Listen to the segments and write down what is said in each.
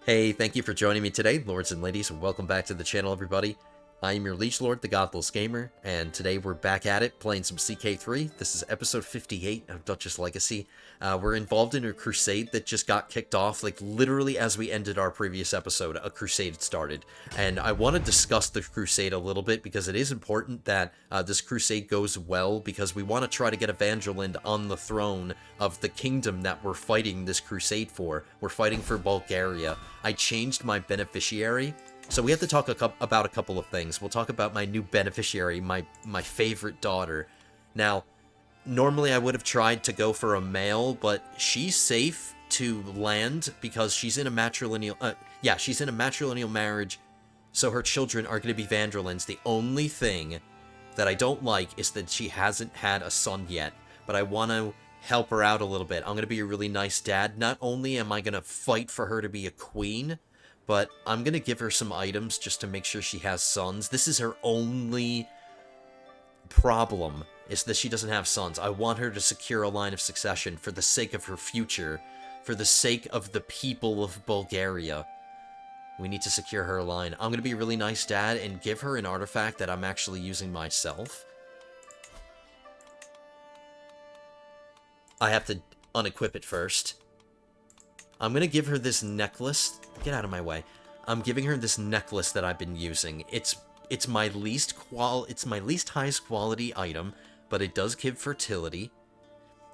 Hey, thank you for joining me today, lords and ladies, and welcome back to the channel, everybody. I am your liege lord, the Godless Gamer, and today we're back at it, playing some CK3. This is episode 58 of Duchess Legacy. We're involved in a crusade that just got kicked off, like, literally as we ended our previous episode, a crusade started. And I want to discuss the crusade a little bit, because it is important that this crusade goes well, because we want to try to get a Van Der Linde on the throne of the kingdom that we're fighting this crusade for. We're fighting for Bulgaria. I changed my beneficiary. So we have to talk about a couple of things. We'll talk about my new beneficiary, my favorite daughter. Now, normally I would have tried to go for a male, but she's safe to land because she's in a matrilineal... she's in a matrilineal marriage, so her children are going to be Van Der Lindes. The only thing that I don't like is that she hasn't had a son yet, but I want to help her out a little bit. I'm going to be a really nice dad. Not only am I going to fight for her to be a queen, but I'm going to give her some items just to make sure she has sons. This is her only problem, is that she doesn't have sons. I want her to secure a line of succession for the sake of her future, for the sake of the people of Bulgaria. We need to secure her line. I'm going to be a really nice dad and give her an artifact that I'm actually using myself. I have to unequip it first. I'm going to give her this necklace. Get out of my way. I'm giving her this necklace that I've been using. It's my least highest quality item, but it does give fertility.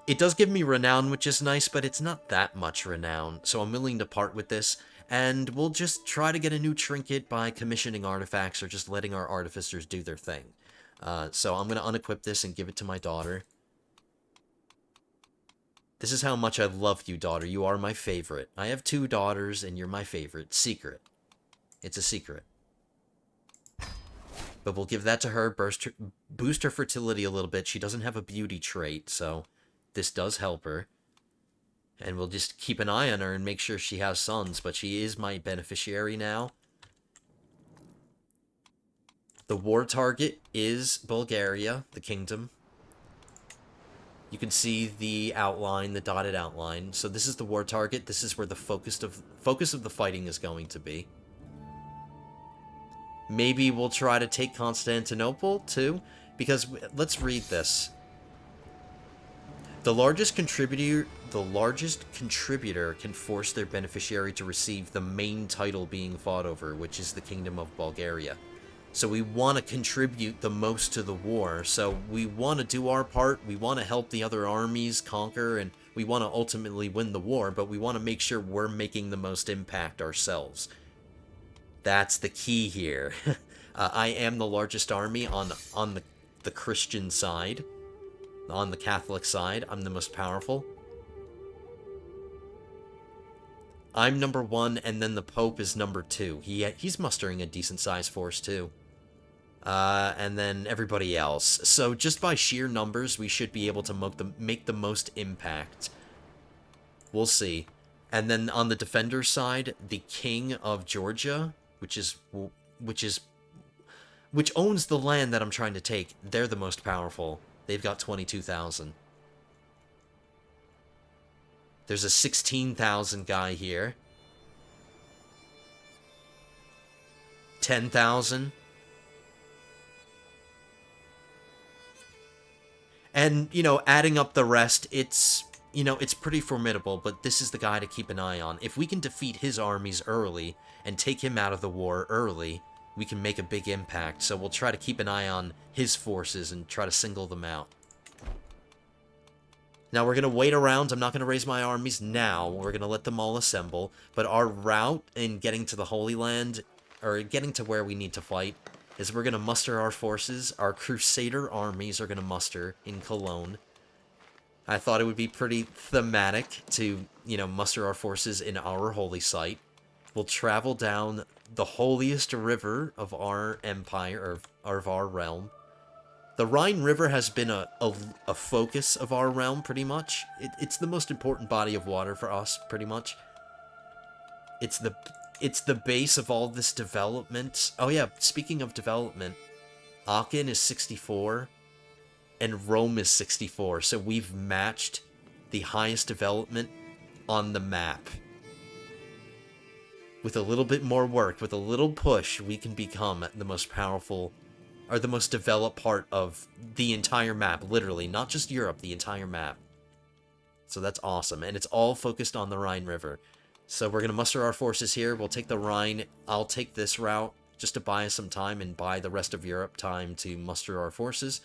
It does give me renown, which is nice, but it's not that much renown, so I'm willing to part with this, and we'll just try to get a new trinket by commissioning artifacts or just letting our artificers do their thing. So I'm going to unequip this and give it to my daughter. This is how much I love you, daughter. You are my favorite. I have 2 daughters, and you're my favorite. Secret. It's a secret. But we'll give that to her, boost her fertility a little bit. She doesn't have a beauty trait, so this does help her. And we'll just keep an eye on her and make sure she has sons, but she is my beneficiary now. The war target is Bulgaria, the kingdom. You can see the outline, the dotted outline. So this is the war target. This is where the focus of the fighting is going to be. Maybe we'll try to take Constantinople too, because let's read this. The largest contributor can force their beneficiary to receive the main title being fought over, which is the Kingdom of Bulgaria. So we want to contribute the most to the war, so we want to do our part, we want to help the other armies conquer, and we want to ultimately win the war, but we want to make sure we're making the most impact ourselves. That's the key here. I am the largest army on the Christian side. On the Catholic side, I'm the most powerful. I'm number 1, and then the Pope is number 2. He's mustering a decent-sized force, too. And then everybody else. So just by sheer numbers, we should be able to make the most impact. We'll see. And then on the defender side, the King of Georgia, which owns the land that I'm trying to take, they're the most powerful. They've got 22,000. There's a 16,000 guy here. 10,000. And, you know, adding up the rest, it's pretty formidable, but this is the guy to keep an eye on. If we can defeat his armies early and take him out of the war early, we can make a big impact. So we'll try to keep an eye on his forces and try to single them out. Now, we're going to wait around. I'm not going to raise my armies now. We're going to let them all assemble. But our route in getting to the Holy Land, or getting to where we need to fight, is we're going to muster our forces. Our Crusader armies are going to muster in Cologne. I thought it would be pretty thematic to, muster our forces in our holy site. We'll travel down the holiest river of our empire, or of our realm. The Rhine River has been a focus of our realm, pretty much. It's the most important body of water for us, pretty much. It's the base of all this development. Oh yeah, speaking of development, Aachen is 64, and Rome is 64, so we've matched the highest development on the map. with a little bit more work, with a little push, we can become the most powerful, or the most developed part of the entire map, literally. Not just Europe, the entire map. So that's awesome, and it's all focused on the Rhine River. So we're going to muster our forces here. We'll take the Rhine. I'll take this route just to buy us some time and buy the rest of Europe time to muster our forces.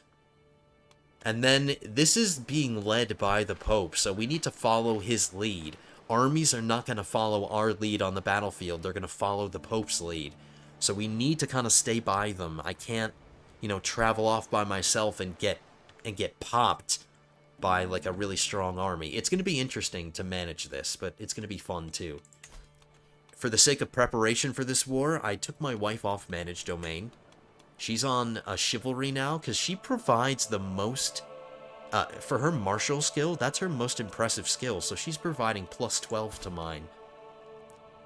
And then this is being led by the Pope, so we need to follow his lead. Armies are not going to follow our lead on the battlefield. They're going to follow the Pope's lead. So we need to kind of stay by them. I can't, you know, travel off by myself and get popped by like a really strong army. It's going to be interesting to manage this, but it's going to be fun too. For the sake of preparation for this war, I took my wife off managed domain. She's on a chivalry now because she provides the most, for her martial skill, that's her most impressive skill, so she's providing plus 12 to mine.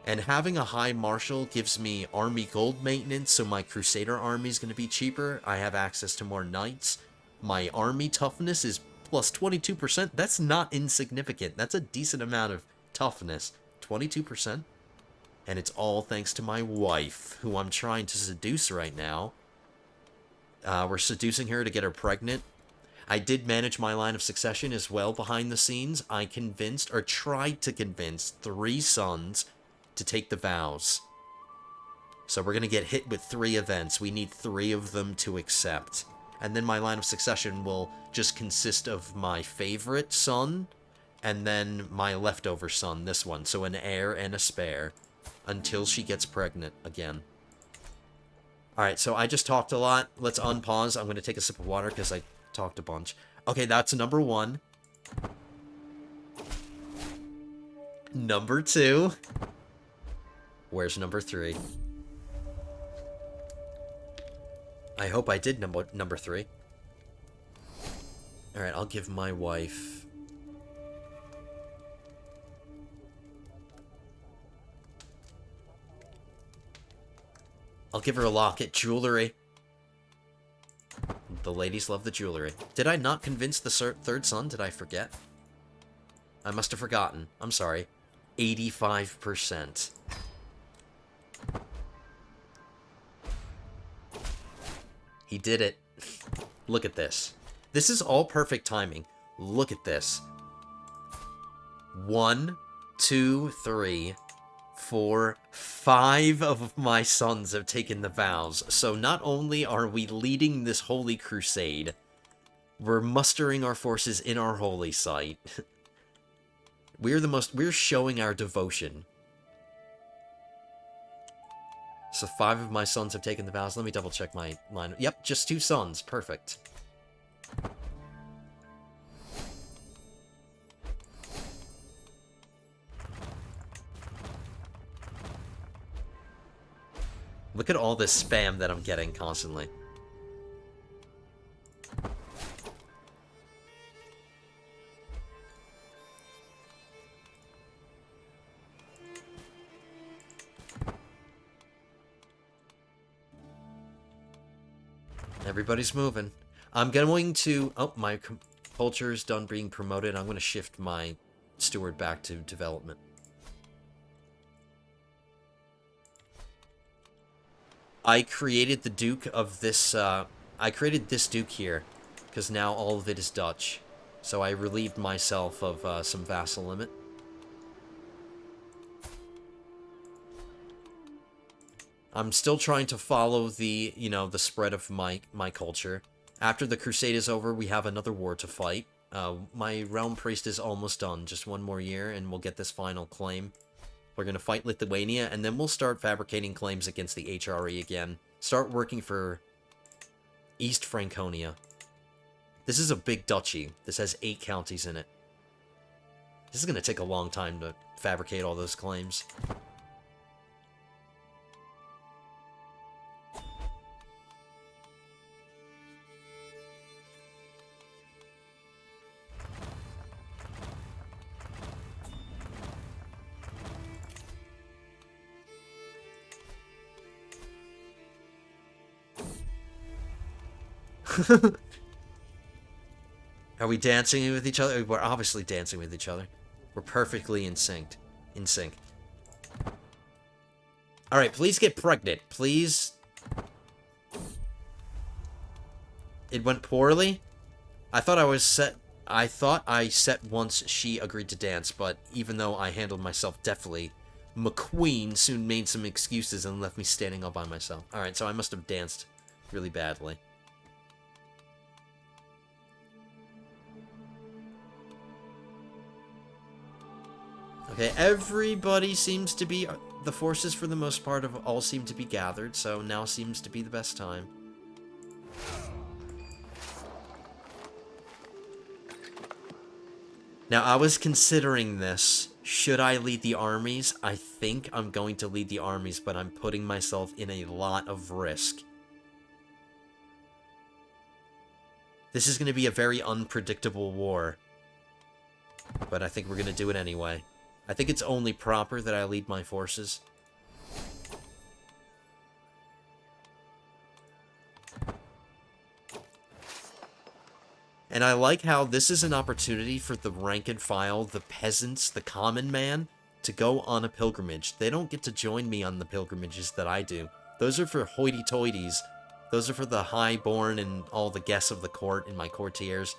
And having a high martial gives me army gold maintenance, so my Crusader army is going to be cheaper. I have access to more knights. My army toughness is plus 22%. That's not insignificant. That's a decent amount of toughness. 22%. And it's all thanks to my wife, who I'm trying to seduce right now. We're seducing her to get her pregnant. I did manage my line of succession as well behind the scenes. I convinced, or tried to convince, 3 sons to take the vows. So we're going to get hit with 3 events. We need 3 of them to accept. And then my line of succession will just consist of my favorite son, and then my leftover son, this one. So an heir and a spare, until she gets pregnant again. Alright, so I just talked a lot. Let's unpause. I'm going to take a sip of water because I talked a bunch. Okay, that's number 1. Number 2. Where's number 3? I hope I did number 3. Alright, I'll give my wife... I'll give her a locket. Jewelry. The ladies love the jewelry. Did I not convince the 3rd son? Did I forget? I must have forgotten. I'm sorry. 85%. He did it. Look at this. This is all perfect timing. Look at this. 1, 2, 3, 4, 5 of my sons have taken the vows. So not only are we leading this holy crusade, we're mustering our forces in our holy site. We're showing our devotion. So 5 of my sons have taken the vows. Let me double check my line. Yep, just 2 sons. Perfect. Look at all this spam that I'm getting constantly. Everybody's moving. I'm going to... Oh, my culture's done being promoted. I'm going to shift my steward back to development. I created the Duke of this, I created this Duke here, because now all of it is Dutch. So I relieved myself of some vassal limit. I'm still trying to follow the, you know, the spread of my culture. After the crusade is over, we have another war to fight. My realm priest is almost done. Just 1 more year, and we'll get this final claim. We're going to fight Lithuania, and then we'll start fabricating claims against the HRE again. Start working for East Franconia. This is a big duchy. This has 8 counties in it. This is going to take a long time to fabricate all those claims. Are we dancing with each other? We're obviously dancing with each other. We're perfectly in sync. Alright, please get pregnant. Please. It went poorly? I thought I set once she agreed to dance, but even though I handled myself deftly, McQueen soon made some excuses and left me standing all by myself. Alright, so I must have danced really badly. Okay, everybody seems to be... The forces, for the most part, have all seem to be gathered, so now seems to be the best time. Now, I was considering this. Should I lead the armies? I think I'm going to lead the armies, but I'm putting myself in a lot of risk. This is going to be a very unpredictable war. But I think we're going to do it anyway. I think it's only proper that I lead my forces. And I like how this is an opportunity for the rank and file, the peasants, the common man, to go on a pilgrimage. They don't get to join me on the pilgrimages that I do. Those are for hoity-toities. Those are for the highborn and all the guests of the court and my courtiers.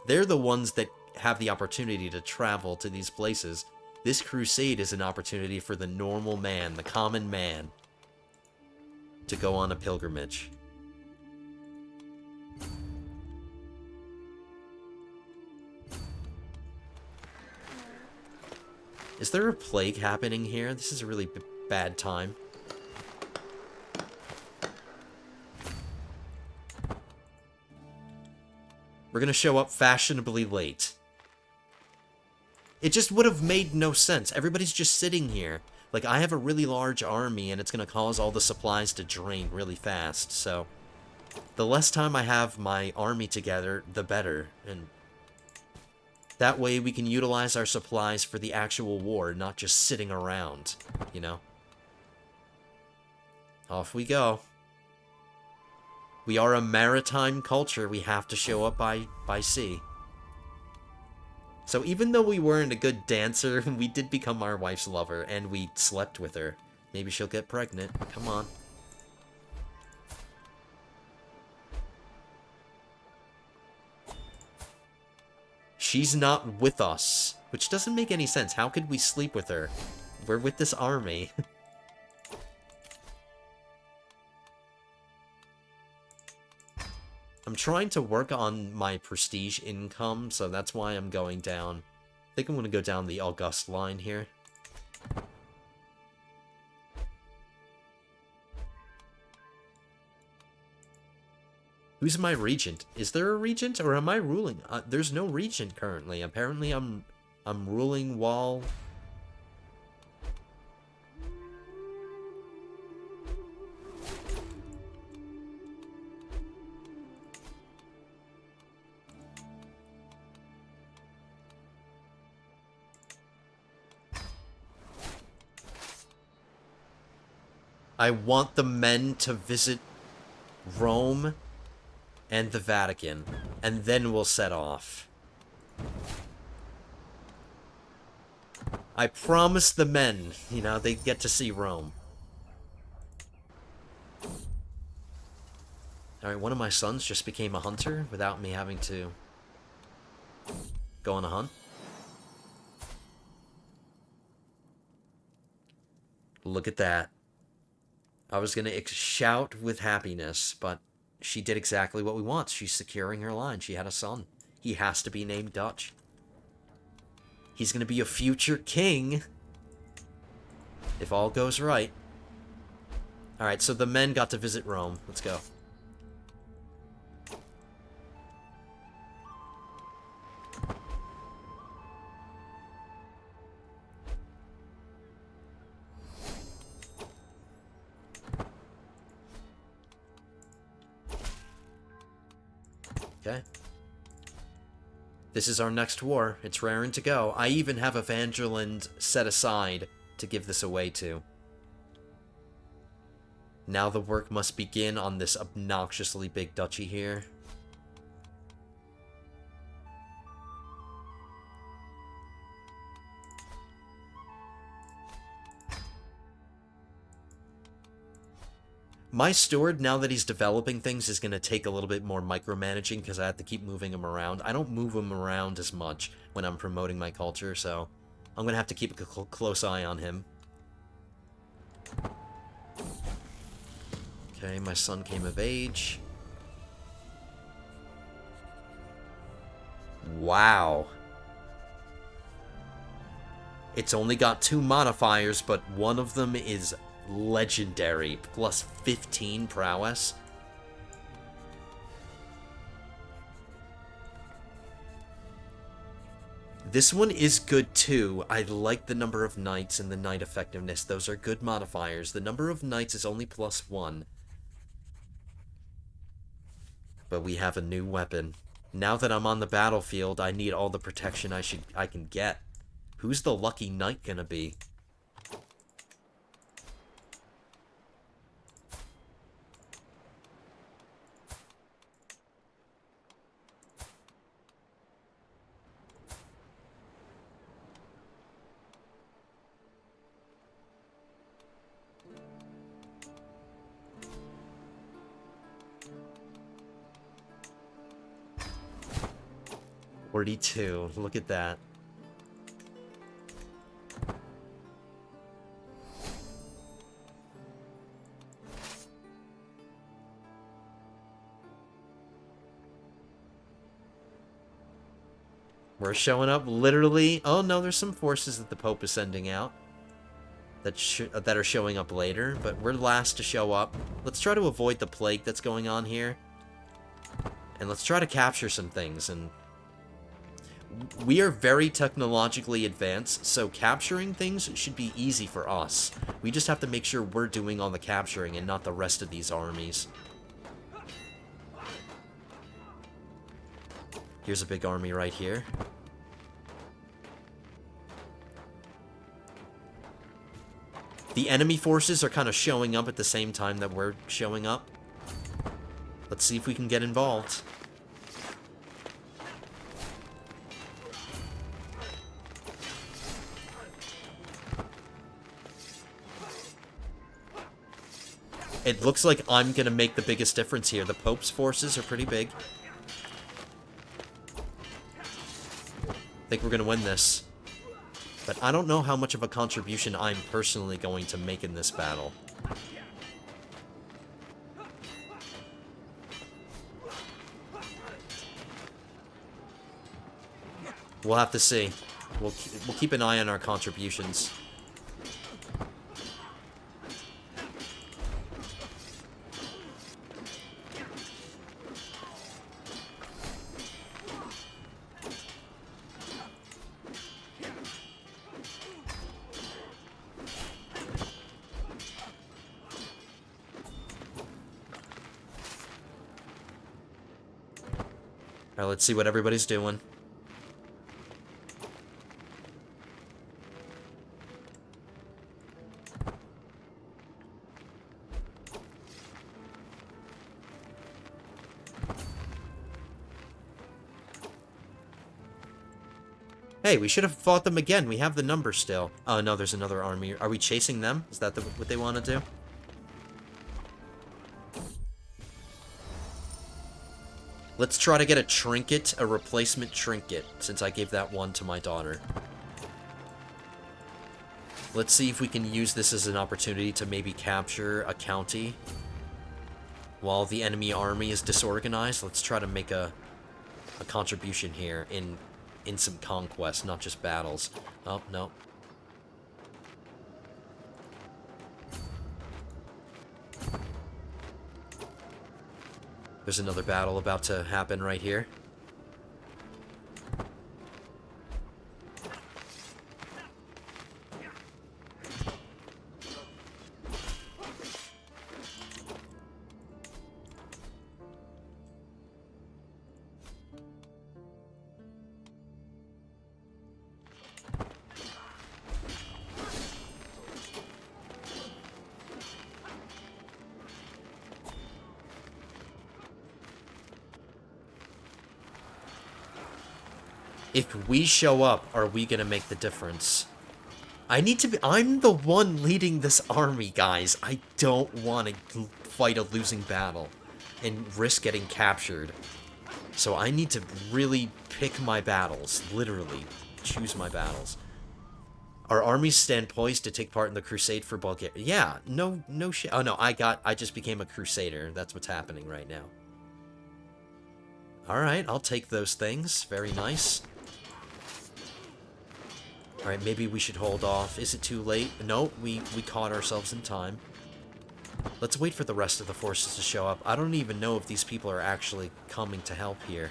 They're the ones that have the opportunity to travel to these places. This crusade is an opportunity for the normal man, the common man, to go on a pilgrimage. Is there a plague happening here? This is a really bad time. We're gonna show up fashionably late. It just would have made no sense. Everybody's just sitting here. Like, I have a really large army, and it's gonna cause all the supplies to drain really fast, so... The less time I have my army together, the better, and... That way we can utilize our supplies for the actual war, not just sitting around, you know? Off we go. We are a maritime culture. We have to show up by sea. So even though we weren't a good dancer, we did become our wife's lover, and we slept with her. Maybe she'll get pregnant. Come on. She's not with us, which doesn't make any sense. How could we sleep with her? We're with this army. I'm trying to work on my prestige income, so that's why I'm going down. I think I'm going to go down the August line here. Who's my regent? Is there a regent, or am I ruling? There's no regent currently. Apparently I'm ruling while... I want the men to visit Rome and the Vatican, and then we'll set off. I promise the men, you know, they get to see Rome. Alright, one of my sons just became a hunter without me having to go on a hunt. Look at that. I was gonna shout with happiness, but she did exactly what we want. She's securing her line. She had a son. He has to be named Dutch. He's gonna be a future king. If all goes right. Alright, so the men got to visit Rome. Let's go. Okay. This is our next war. It's raring to go. I even have Evangeland set aside to give this away to. Now the work must begin on this obnoxiously big duchy here. My steward, now that he's developing things, is going to take a little bit more micromanaging because I have to keep moving him around. I don't move him around as much when I'm promoting my culture, so I'm going to have to keep a close eye on him. Okay, my son came of age. Wow. It's only got 2 modifiers, but one of them is legendary, plus 15 prowess. This one is good too. I like the number of knights and the knight effectiveness. Those are good modifiers. The number of knights is only plus 1. But we have a new weapon. Now that I'm on the battlefield, I need all the protection I can get. Who's the lucky knight gonna be? $42. Look at that. We're showing up literally. Oh no, there's some forces that the Pope is sending out that are showing up later, but we're last to show up. Let's try to avoid the plague that's going on here, and let's try to capture some things. And we are very technologically advanced, so capturing things should be easy for us. We just have to make sure we're doing all the capturing and not the rest of these armies. Here's a big army right here. The enemy forces are kind of showing up at the same time that we're showing up. Let's see if we can get involved. It looks like I'm going to make the biggest difference here. The Pope's forces are pretty big. I think we're going to win this. But I don't know how much of a contribution I'm personally going to make in this battle. We'll have to see. We'll keep an eye on our contributions. Alright, let's see what everybody's doing. Hey, we should have fought them again. We have the number still. Oh, no, there's another army. Are we chasing them? Is that what they want to do? Let's try to get a trinket, a replacement trinket, since I gave that one to my daughter. Let's see if we can use this as an opportunity to maybe capture a county. While the enemy army is disorganized, let's try to make a contribution here in some conquest, not just battles. Oh, no. There's another battle about to happen right here. If we show up, are we going to make the difference? I need to be... I'm the one leading this army, guys. I don't want to fight a losing battle and risk getting captured. So I need to really pick my battles. Literally. Choose my battles. Our armies stand poised to take part in the crusade for Bulgaria. Yeah, no shit. Oh no, I just became a crusader. That's what's happening right now. Alright, I'll take those things. Very nice. Alright, maybe we should hold off. Is it too late? No, we caught ourselves in time. Let's wait for the rest of the forces to show up. I don't even know if these people are actually coming to help here.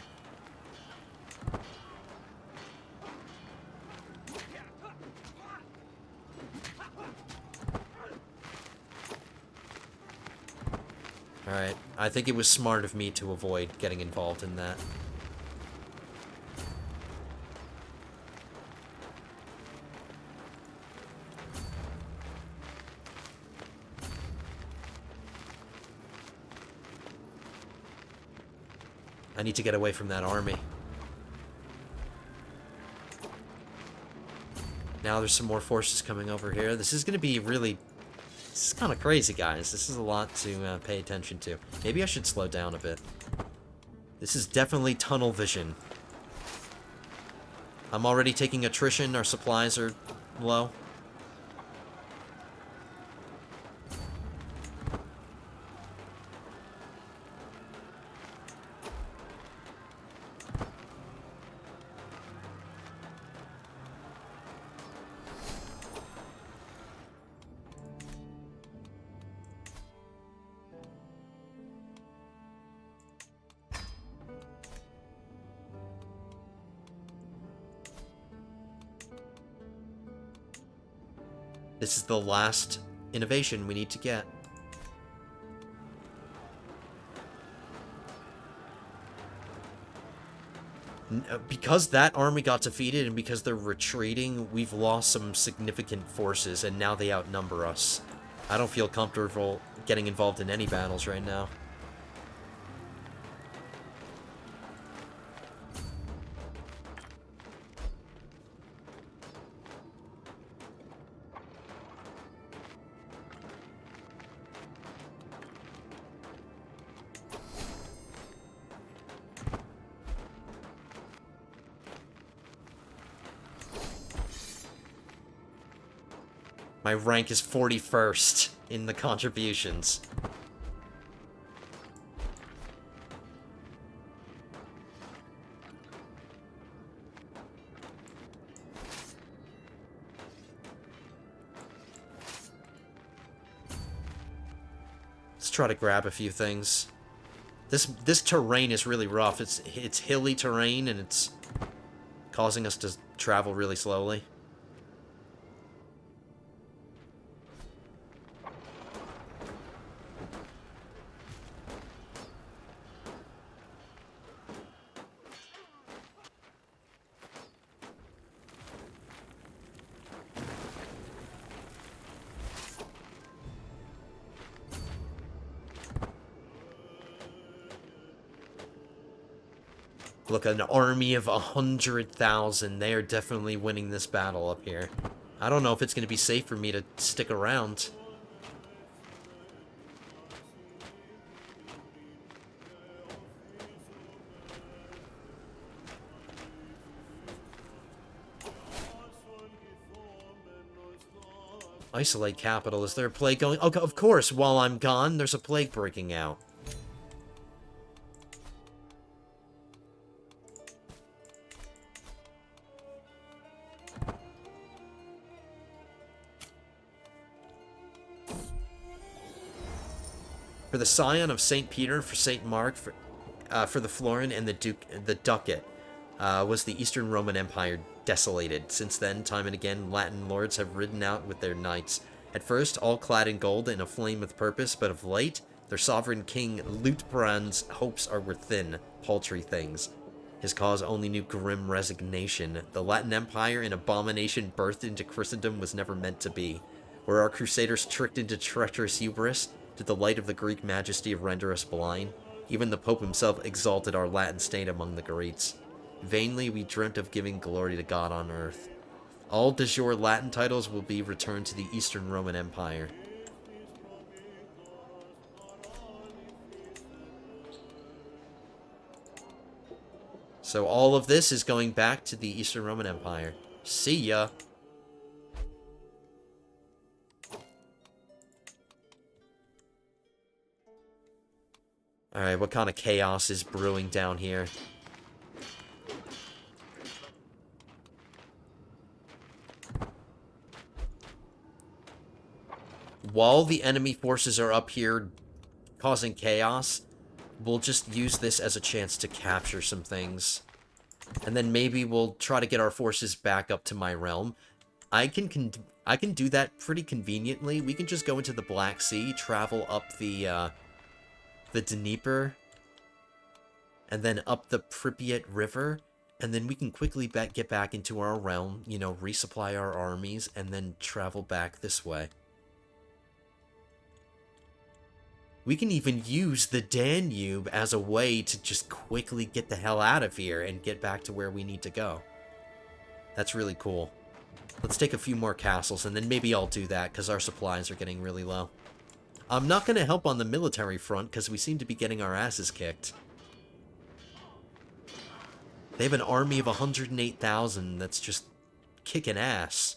Alright, I think it was smart of me to avoid getting involved in that. I need to get away from that army. Now there's some more forces coming over here. This is going to be really... This is kind of crazy, guys. This is a lot to pay attention to. Maybe I should slow down a bit. This is definitely tunnel vision. I'm already taking attrition. Our supplies are low. This is the last innovation we need to get. Because that army got defeated and because they're retreating, we've lost some significant forces, and now they outnumber us. I don't feel comfortable getting involved in any battles right now. My rank is 41st in the contributions. Let's try to grab a few things. This terrain is really rough. It's hilly terrain and it's causing us to travel really slowly. Look, an army of 100,000. They are definitely winning this battle up here. I don't know if it's going to be safe for me to stick around. Isolate capital. Is there a plague going? Oh, of course, while I'm gone, there's a plague breaking out. For the scion of St. Peter, for St. Mark, for the florin and the ducat, was the Eastern Roman Empire desolated. Since then, time and again, Latin lords have ridden out with their knights. At first, all clad in gold and aflame with purpose, but of late, their sovereign king Liutprand's hopes are thin, paltry things. His cause only knew grim resignation. The Latin Empire, an abomination birthed into Christendom, was never meant to be. Were our crusaders tricked into treacherous hubris? Did the light of the Greek majesty render us blind? Even the Pope himself exalted our Latin state among the Greeks. Vainly we dreamt of giving glory to God on earth. All de jure Latin titles will be returned to the Eastern Roman Empire. So all of this is going back to the Eastern Roman Empire. See ya! Alright, what kind of chaos is brewing down here? While the enemy forces are up here causing chaos, we'll just use this as a chance to capture some things. And then maybe we'll try to get our forces back up to my realm. I can do that pretty conveniently. We can just go into the Black Sea, travel up the Dnieper, and then up the Pripyat River, and then we can quickly get back into our realm, you know, resupply our armies, and then travel back this way. We can even use the Danube as a way to just quickly get the hell out of here and get back to where we need to go. That's really cool. Let's take a few more castles, and then maybe I'll do that, because our supplies are getting really low. I'm not going to help on the military front, because we seem to be getting our asses kicked. They have an army of 108,000 that's just kicking ass.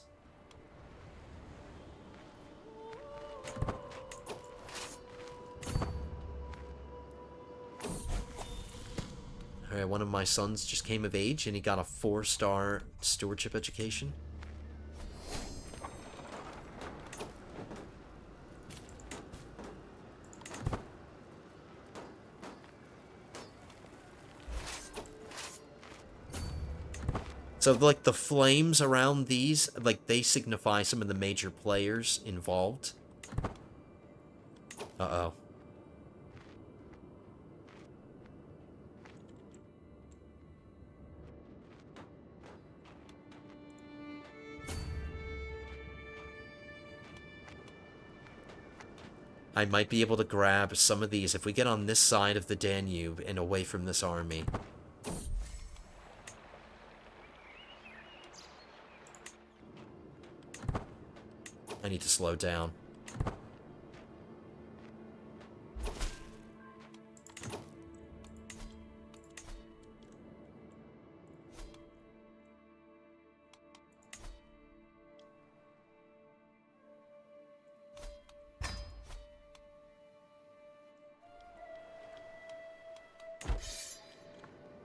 Alright, one of my sons just came of age, and he got a 4-star stewardship education. So, like, the flames around these, like, they signify some of the major players involved. Uh-oh. I might be able to grab some of these if we get on this side of the Danube and away from this army. I need to slow down.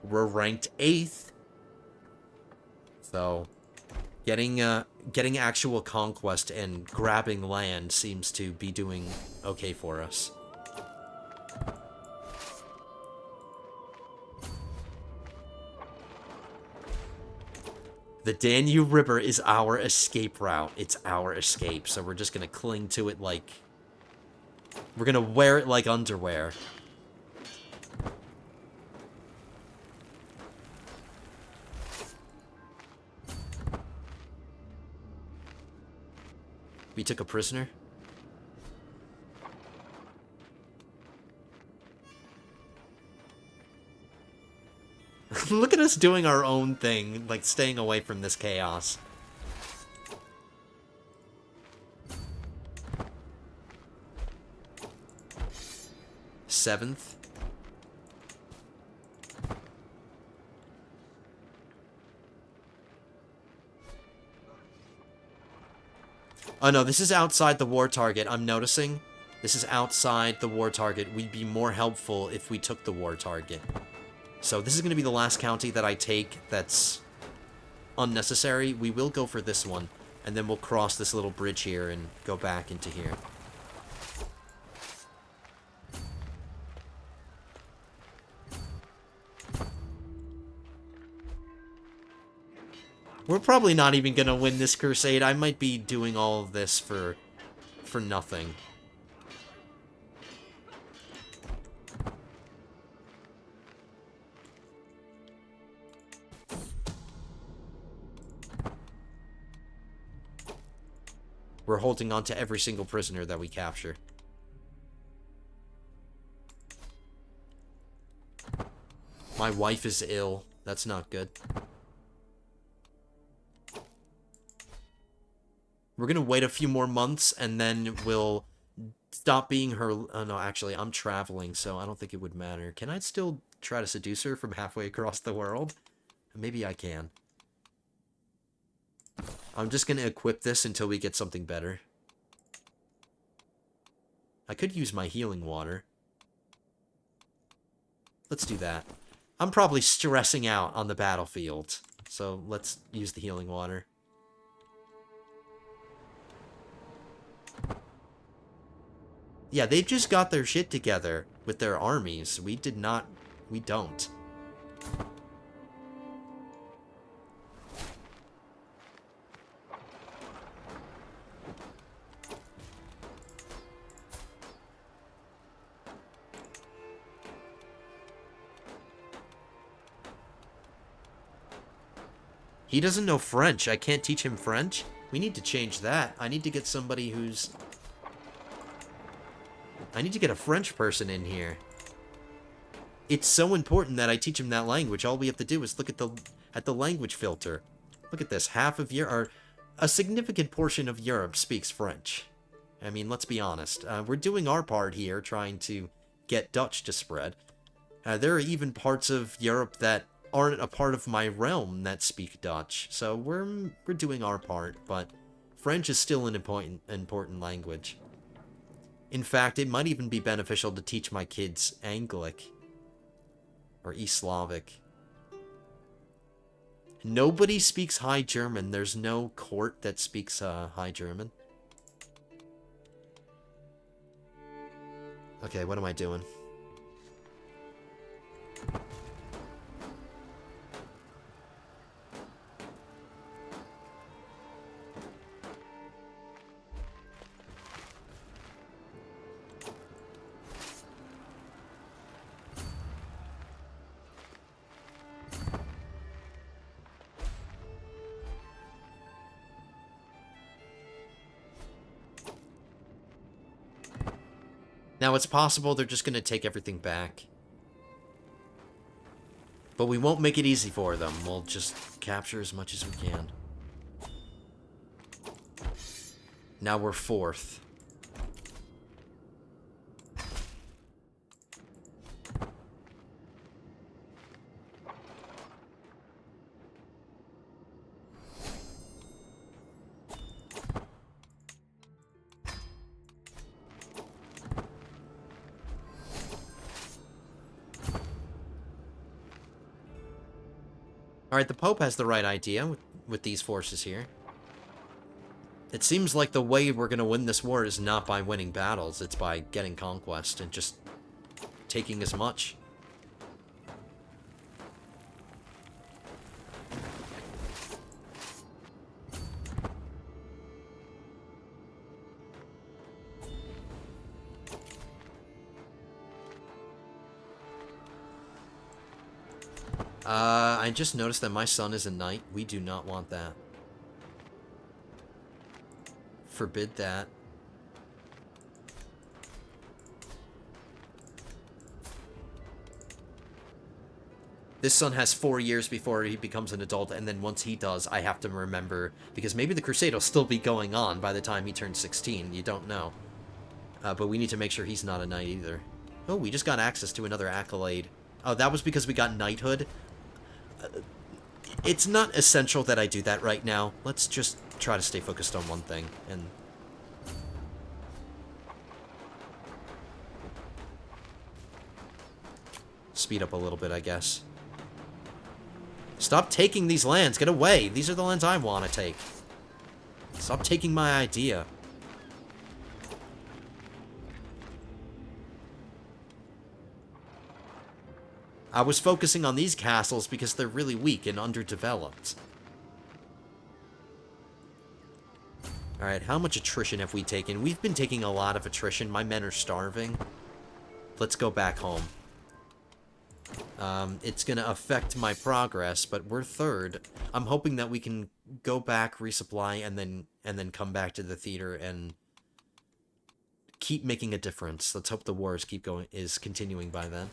We're ranked 8th. So, getting actual conquest and grabbing land seems to be doing okay for us. The Danube River is our escape route. It's our escape, so we're just gonna cling to it like... We're gonna wear it like underwear. We took a prisoner? Look at us doing our own thing, like staying away from this chaos. Seventh. Oh no, this is outside the war target, I'm noticing. This is outside the war target. We'd be more helpful if we took the war target. So this is going to be the last county that I take that's unnecessary. We will go for this one, and then we'll cross this little bridge here and go back into here. We're probably not even going to win this crusade. I might be doing all of this for nothing. We're holding on to every single prisoner that we capture. My wife is ill. That's not good. We're gonna wait a few more months, and then we'll stop being her... Oh, no, actually, I'm traveling, so I don't think it would matter. Can I still try to seduce her from halfway across the world? Maybe I can. I'm just gonna equip this until we get something better. I could use my healing water. Let's do that. I'm probably stressing out on the battlefield, so let's use the healing water. Yeah, they've just got their shit together with their armies. We did not... We don't. He doesn't know French. I can't teach him French. We need to change that. I need to get somebody who's... I need to get a French person in here. It's so important that I teach him that language. All we have to do is look at the language filter. Look at this. Half of Europe, or a significant portion of Europe speaks French. I mean, let's be honest. We're doing our part here, trying to get Dutch to spread. There are even parts of Europe that aren't a part of my realm that speak Dutch. So we're doing our part, but French is still an important language. In fact, it might even be beneficial to teach my kids Anglic or East Slavic. Nobody speaks High German. There's no court that speaks High German. Okay, what am I doing? Now, it's possible they're just going to take everything back. But we won't make it easy for them. We'll just capture as much as we can. Now we're fourth. Alright, the Pope has the right idea with these forces here. It seems like the way we're going to win this war is not by winning battles, it's by getting conquest and just taking as much. I just noticed that my son is a knight. We do not want that. Forbid that. This son has 4 years before he becomes an adult, and then once he does, I have to remember, because maybe the Crusade will still be going on by the time he turns 16. You don't know. But we need to make sure he's not a knight either. Oh, we just got access to another accolade. Oh, that was because we got knighthood? It's not essential that I do that right now. Let's just try to stay focused on one thing, and... speed up a little bit, I guess. Stop taking these lands! Get away! These are the lands I want to take. Stop taking my idea. I was focusing on these castles because they're really weak and underdeveloped. Alright, how much attrition have we taken? We've been taking a lot of attrition. My men are starving. Let's go back home. It's gonna affect my progress, but we're third. I'm hoping that we can go back, resupply, and then come back to the theater and keep making a difference. Let's hope the wars is continuing by then.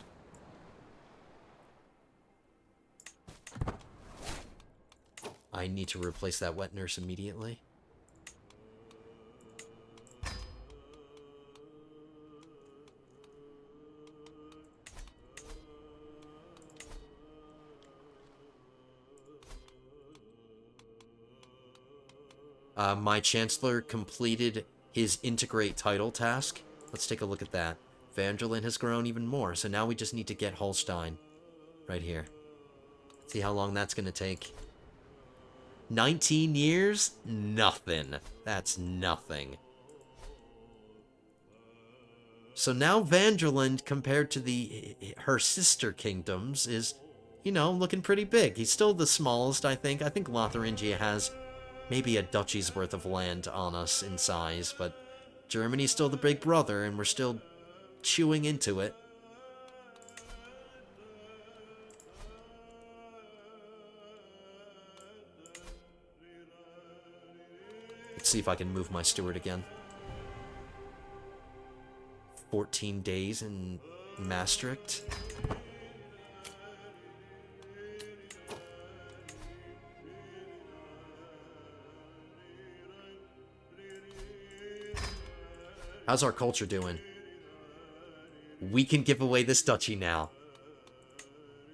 I need to replace that wet nurse immediately. My Chancellor completed his integrate title task. Let's take a look at that. Van Der Linde has grown even more, so now we just need to get Holstein right here. See how long that's going to take. 19 years? Nothing. That's nothing. So now Van Der Linde, compared to her sister kingdoms, is, you know, looking pretty big. He's still the smallest, I think. I think Lotharingia has maybe a duchy's worth of land on us in size, but Germany's still the big brother, and we're still chewing into it. Let's see if I can move my steward again. 14 days in Maastricht. How's our culture doing? We can give away this duchy now.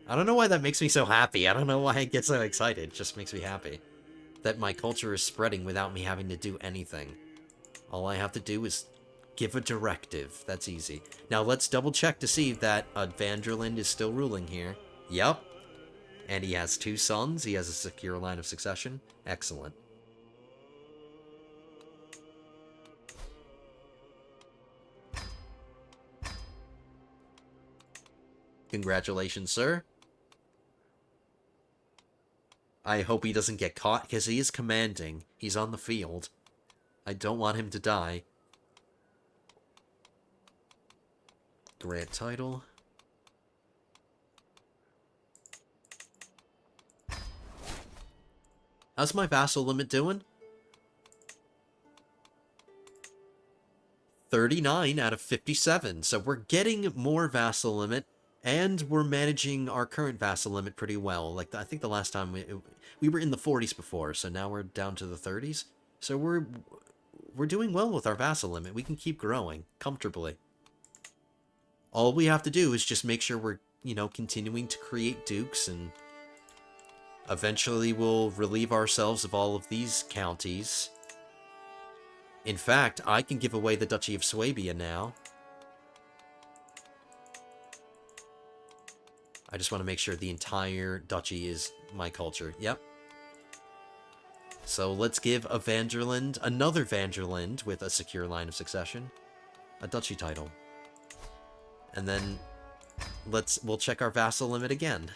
I don't know why that makes me so happy. I don't know why I get so excited. It just makes me happy that my culture is spreading without me having to do anything. All I have to do is give a directive. That's easy. Now let's double check to see that Van Der Linde is still ruling here. Yep. And he has 2 sons. He has a secure line of succession. Excellent. Congratulations, sir. I hope he doesn't get caught, because he is commanding. He's on the field. I don't want him to die. Grant title. How's my vassal limit doing? 39 out of 57. So we're getting more vassal limit, and we're managing our current vassal limit pretty well. Like, I think the last time we were in the 40s before, so now we're down to the 30s. So we're doing well with our vassal limit. We can keep growing comfortably. All we have to do is just make sure we're, you know, continuing to create dukes, and eventually we'll relieve ourselves of all of these counties. In fact, I can give away the Duchy of Swabia now. I just want to make sure the entire duchy is my culture. Yep. So let's give a Van Der Linde, another Van Der Linde with a secure line of succession, a duchy title. And then we'll check our vassal limit again.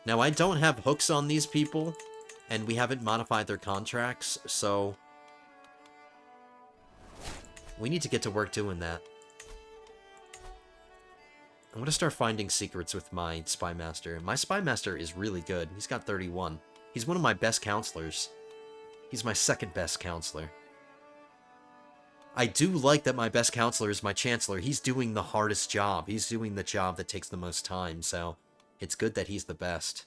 Now, I don't have hooks on these people, and we haven't modified their contracts, so we need to get to work doing that. I'm going to start finding secrets with my Spy Master. My Spy Master is really good. He's got 31. He's one of my best counselors. He's my second best counselor. I do like that my best counselor is my Chancellor. He's doing the hardest job. He's doing the job that takes the most time, so it's good that he's the best.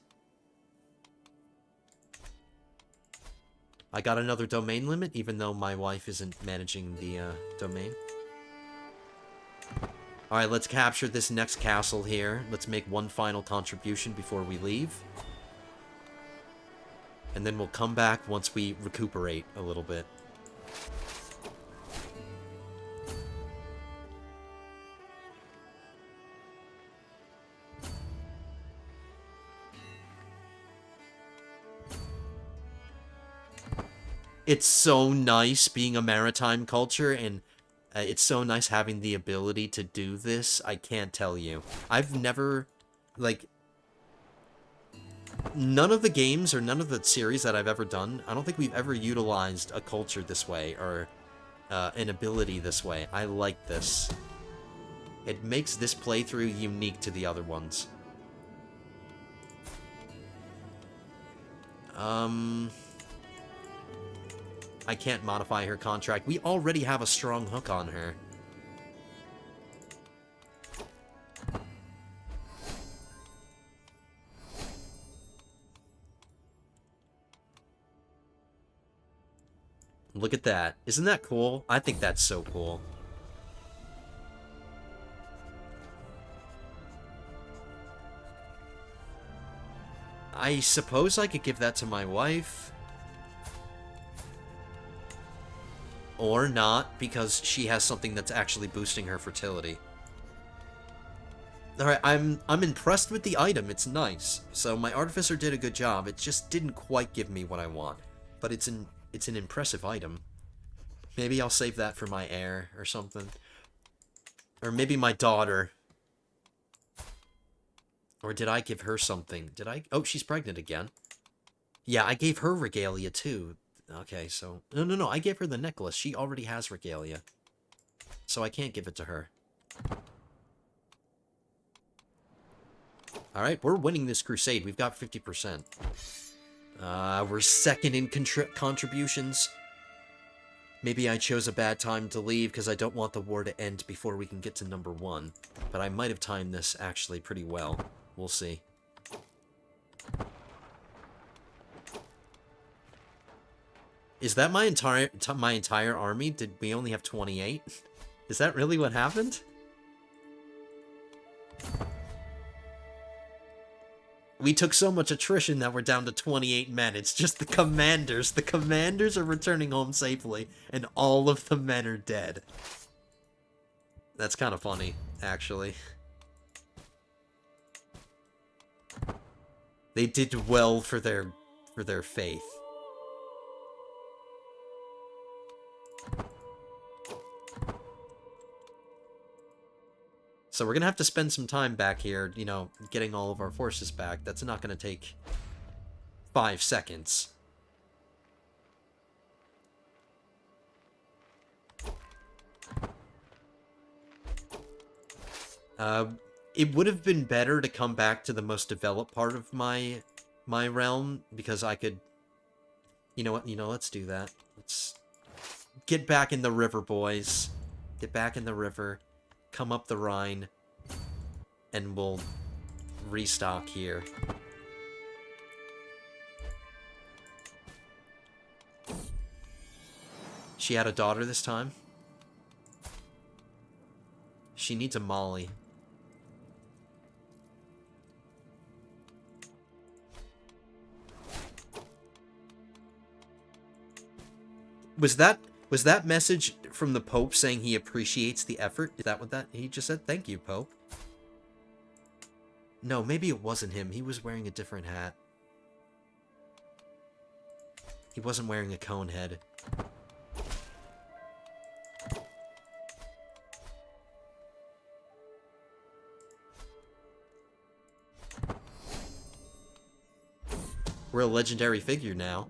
I got another domain limit, even though my wife isn't managing the domain. Alright, let's capture this next castle here. Let's make one final contribution before we leave. And then we'll come back once we recuperate a little bit. It's so nice being a maritime culture, and it's so nice having the ability to do this. I can't tell you. I've never, like, none of the games or none of the series that I've ever done, I don't think we've ever utilized a culture this way, or an ability this way. I like this. It makes this playthrough unique to the other ones. I can't modify her contract. We already have a strong hook on her. Look at that. Isn't that cool? I think that's so cool. I suppose I could give that to my wife. Or not, because she has something that's actually boosting her fertility. Alright, I'm impressed with the item. It's nice. So my artificer did a good job. It just didn't quite give me what I want. But it's an impressive item. Maybe I'll save that for my heir or something. Or maybe my daughter. Or did I give her something? Did I? Oh, she's pregnant again. Yeah, I gave her regalia too. Okay, so... No, I gave her the necklace. She already has regalia. So I can't give it to her. Alright, we're winning this crusade. We've got 50%. We're second in contributions. Maybe I chose a bad time to leave because I don't want the war to end before we can get to number 1. But I might have timed this actually pretty well. We'll see. Is that my entire army? Did we only have 28? Is that really what happened? We took so much attrition that we're down to 28 men. It's just the commanders. The commanders are returning home safely, and all of the men are dead. That's kind of funny, actually. They did well for their faith. So we're going to have to spend some time back here, you know, getting all of our forces back. That's not going to take 5 seconds. It would have been better to come back to the most developed part of my realm, because I could... You know what? Let's do that. Let's get back in the river, boys. Get back in the river. Come up the Rhine, and we'll restock here. She had a daughter this time. She needs a Molly. Was that message from the Pope saying he appreciates the effort? Is that what that he just said? Thank you, Pope. No, maybe it wasn't him. He was wearing a different hat. He wasn't wearing a cone head. We're a legendary figure now.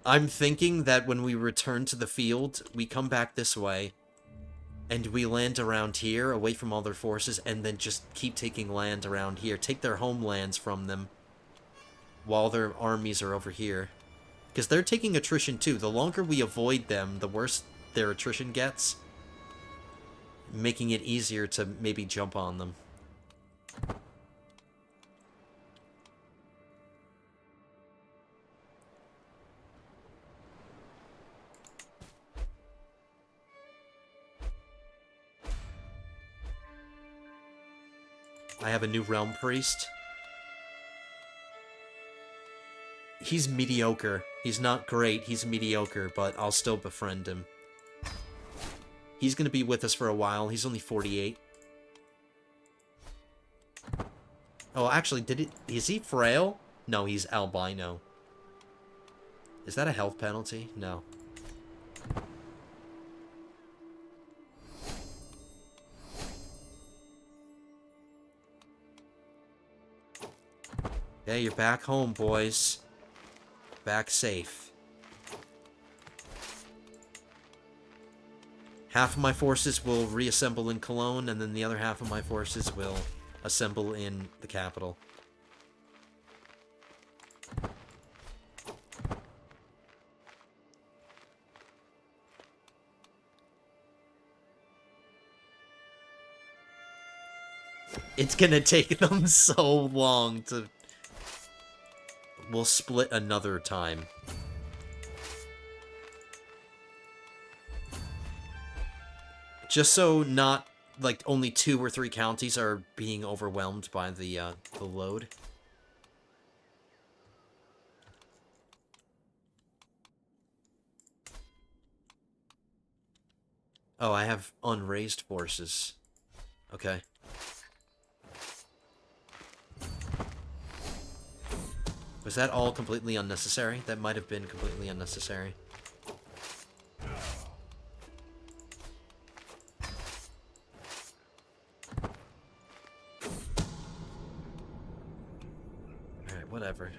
I'm thinking that when we return to the field, we come back this way, and we land around here, away from all their forces, and then just keep taking land around here. Take their homelands from them, while their armies are over here. Because they're taking attrition too. The longer we avoid them, the worse their attrition gets. Making it easier to maybe jump on them. I have a new realm priest. He's mediocre. He's not great, he's mediocre, but I'll still befriend him. He's gonna be with us for a while. He's only 48. Oh, actually, is he frail? No, he's albino. Is that a health penalty? No. Okay, you're back home, boys. Back safe. Half of my forces will reassemble in Cologne, and then the other half of my forces will assemble in the capital. It's gonna take them so long to... We'll split another time. Just so not, like, only 2 or 3 counties are being overwhelmed by the load. Oh, I have unraised forces. Okay. Was that all completely unnecessary? That might have been completely unnecessary. Alright, whatever.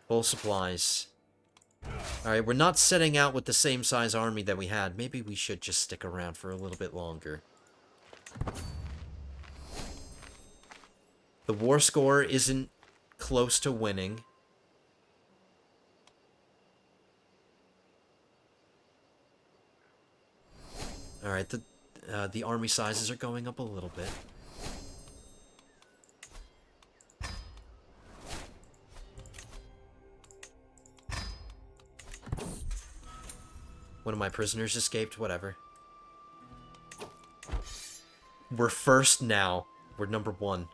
Full supplies. Alright, we're not setting out with the same size army that we had. Maybe we should just stick around for a little bit longer. The war score isn't close to winning. Alright, the army sizes are going up a little bit. One of my prisoners escaped, whatever. We're first now. We're number 1.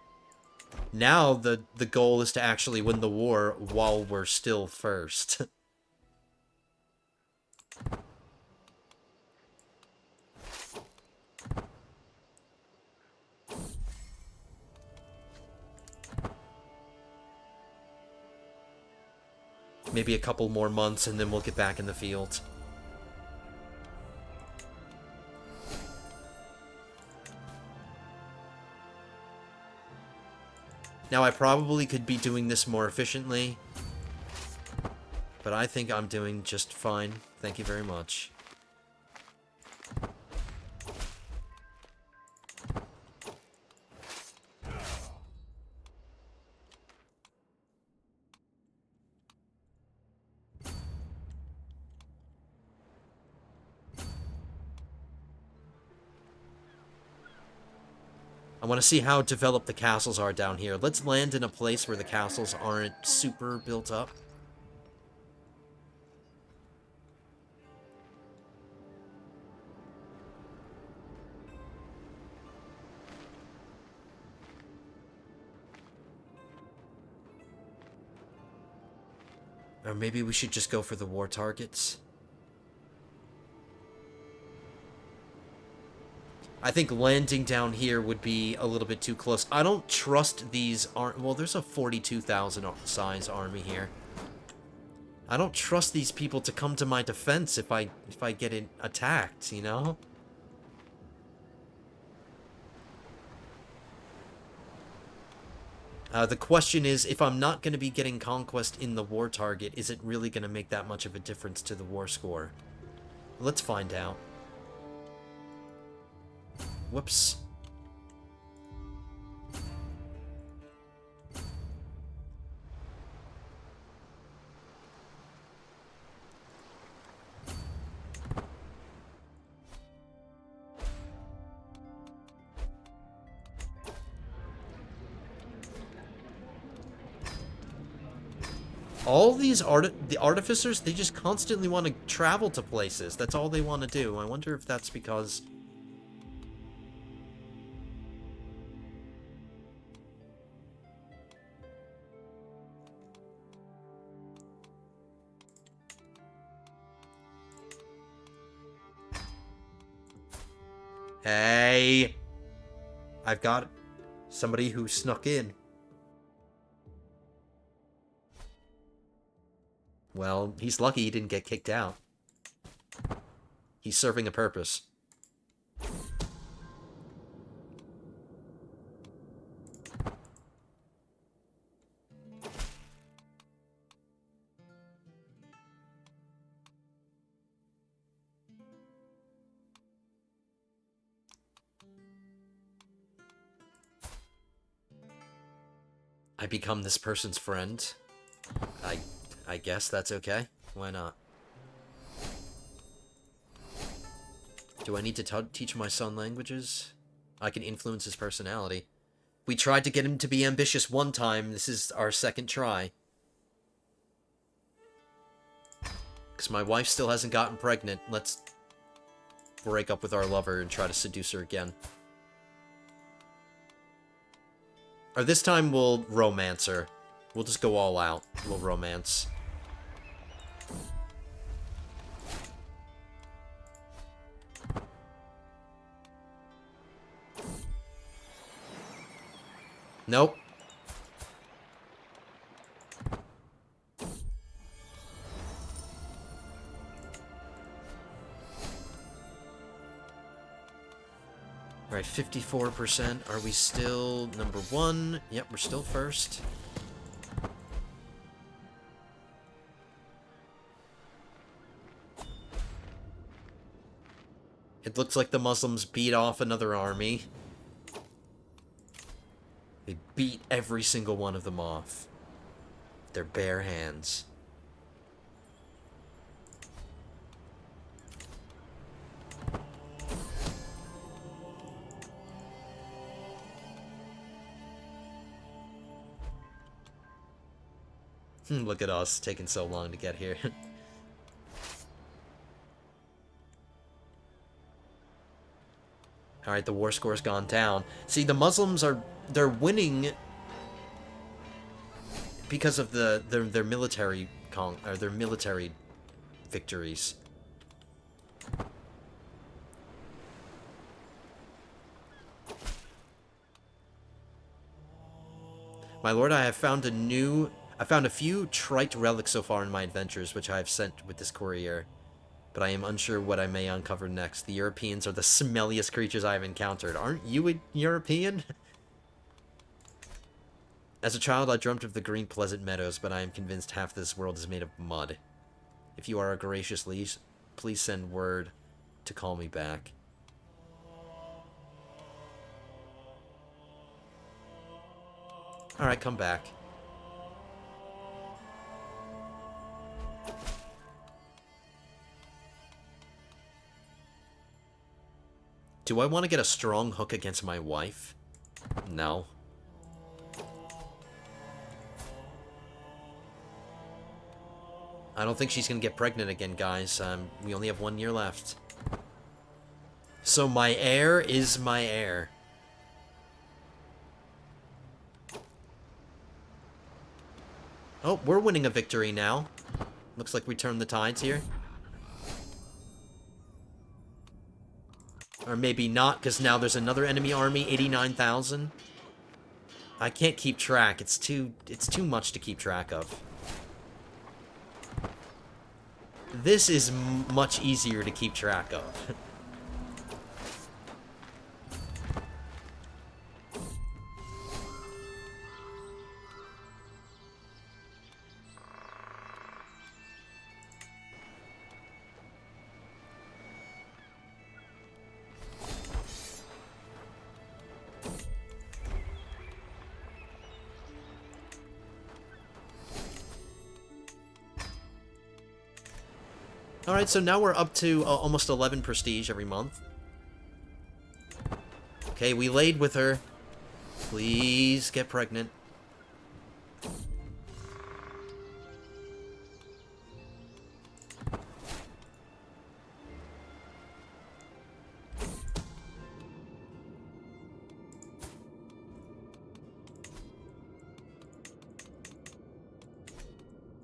Now the goal is to actually win the war while we're still first. Maybe a couple more months and then we'll get back in the field. Now, I probably could be doing this more efficiently, but I think I'm doing just fine. Thank you very much. I want to see how developed the castles are down here. Let's land in a place where the castles aren't super built up. Or maybe we should just go for the war targets. I think landing down here would be a little bit too close. I don't trust these well, there's a 42,000 size army here. I don't trust these people to come to my defense if I get attacked, you know? The question is, if I'm not going to be getting conquest in the war target, is it really going to make that much of a difference to the war score? Let's find out. Whoops. All these the artificers, they just constantly want to travel to places. That's all they want to do. I wonder if that's because... Hey! I've got somebody who snuck in. Well, he's lucky he didn't get kicked out. He's serving a purpose. I become this person's friend. I guess that's okay. Why not? Do I need to teach my son languages? I can influence his personality. We tried to get him to be ambitious one time. This is our second try. Because my wife still hasn't gotten pregnant. Let's break up with our lover and try to seduce her again. Or this time we'll romance her. We'll just go all out. We'll romance. Nope. Alright, 54%. Are we still number one? Yep, we're still first. It looks like the Muslims beat off another army. They beat every single one of them off. Their bare hands. Look at us, taking so long to get here. Alright, the war score's gone down. See, the Muslims they're winning because of their military their military victories. My lord, I found a few trite relics so far in my adventures, which I have sent with this courier. But I am unsure what I may uncover next. The Europeans are the smelliest creatures I have encountered. Aren't you a European? As a child, I dreamt of the green pleasant meadows, but I am convinced half this world is made of mud. If you are a gracious liege, please send word to call me back. Alright, come back. Do I want to get a strong hook against my wife? No. I don't think she's going to get pregnant again, guys. We only have 1 year left. So my heir is my heir. Oh, we're winning a victory now. Looks like we turned the tides here. Or maybe not, because now there's another enemy army, 89,000. I can't keep track. It's too much to keep track of. This is much easier to keep track of. Alright, so now we're up to almost 11 prestige every month. Okay, we laid with her. Please get pregnant.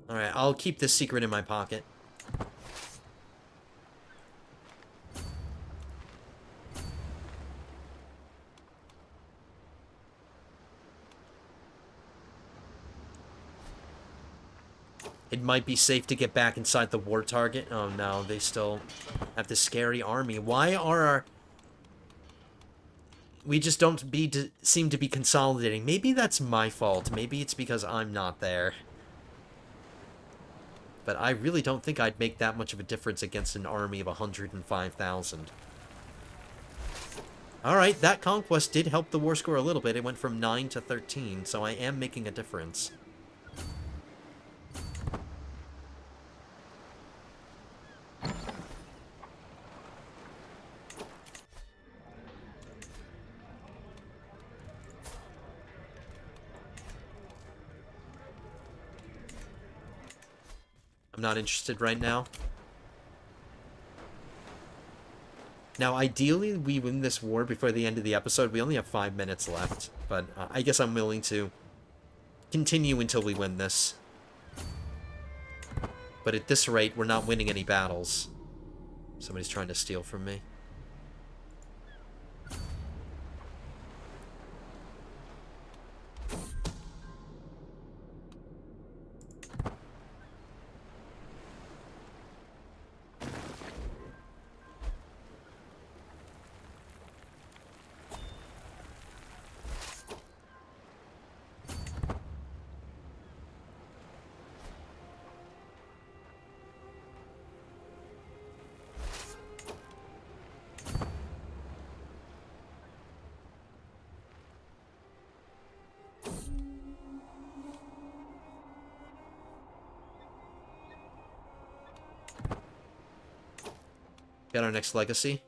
Alright, I'll keep this secret in my pocket. It might be safe to get back inside the war target. Oh no, they still have this scary army. Why are our... We just don't seem to be consolidating. Maybe that's my fault. Maybe it's because I'm not there. But I really don't think I'd make that much of a difference against an army of 105,000. Alright, that conquest did help the war score a little bit. It went from 9 to 13, so I am making a difference. I'm not interested right now. Now, ideally, we win this war before the end of the episode. We only have 5 minutes left, but I guess I'm willing to continue until we win this. But at this rate, we're not winning any battles. Somebody's trying to steal from me. Got our next legacy.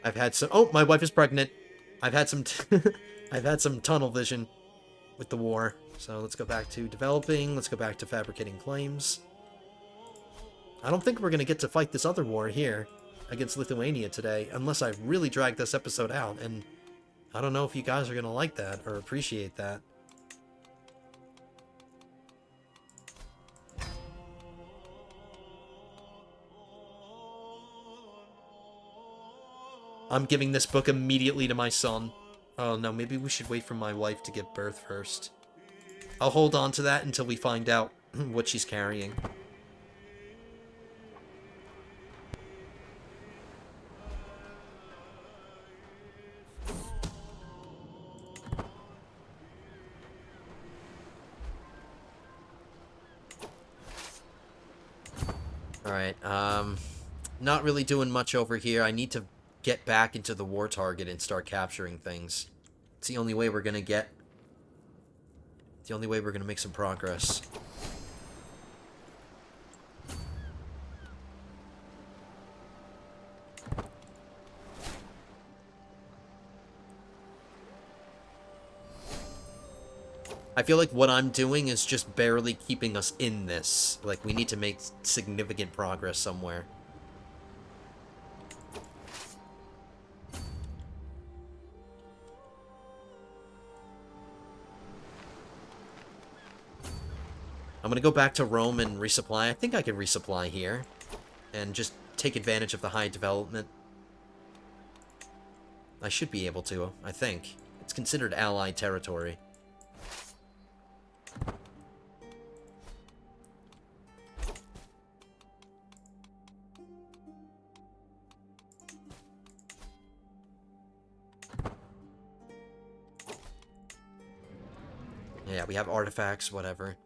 I've had some... Oh, my wife is pregnant. I've had some... I've had some tunnel vision with the war. So let's go back to developing. Let's go back to fabricating claims. I don't think we're going to get to fight this other war here against Lithuania today, unless I really drag this episode out, and I don't know if you guys are going to like that or appreciate that. I'm giving this book immediately to my son. Oh no, maybe we should wait for my wife to give birth first. I'll hold on to that until we find out what she's carrying. Alright, not really doing much over here. I need to get back into the war target and start capturing things. It's the only way we're gonna get... The only way we're gonna make some progress. I feel like what I'm doing is just barely keeping us in this. Like, we need to make significant progress somewhere. I'm gonna go back to Rome and resupply. I think I can resupply here. And just take advantage of the high development. I should be able to, I think. It's considered allied territory. Yeah, we have artifacts, whatever.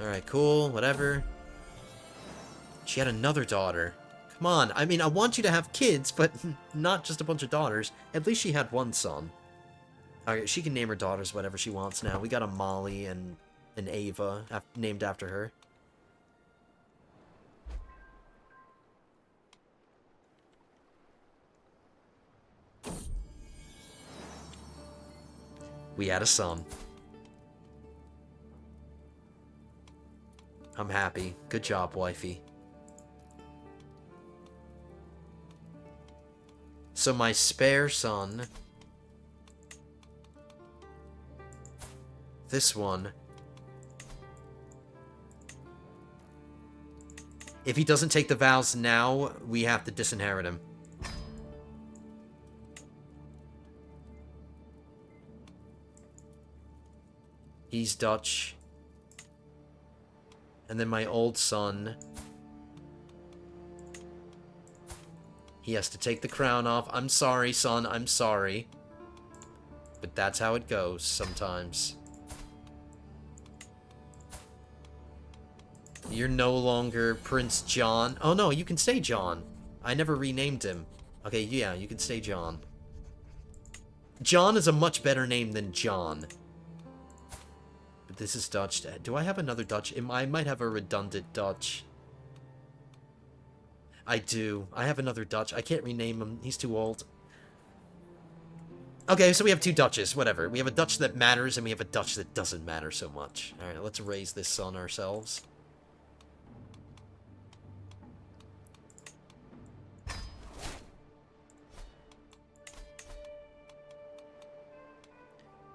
Alright, cool, whatever. She had another daughter. Come on, I mean, I want you to have kids, but not just a bunch of daughters. At least she had one son. Alright, she can name her daughters whatever she wants now. We got a Molly and an Ava named after her. We had a son. I'm happy. Good job, wifey. So my spare son... This one. If he doesn't take the vows now, we have to disinherit him. He's Dutch. And then my old son... He has to take the crown off. I'm sorry, son. I'm sorry. But that's how it goes sometimes. You're no longer Prince John. Oh, no, you can stay John. I never renamed him. Okay, yeah, you can stay John. John is a much better name than John. But this is Dutch. Do I have another Dutch? I might have a redundant Dutch. I do. I have another Dutch. I can't rename him. He's too old. Okay, so we have two Dutches. Whatever. We have a Dutch that matters, and we have a Dutch that doesn't matter so much. Alright, let's raise this son ourselves.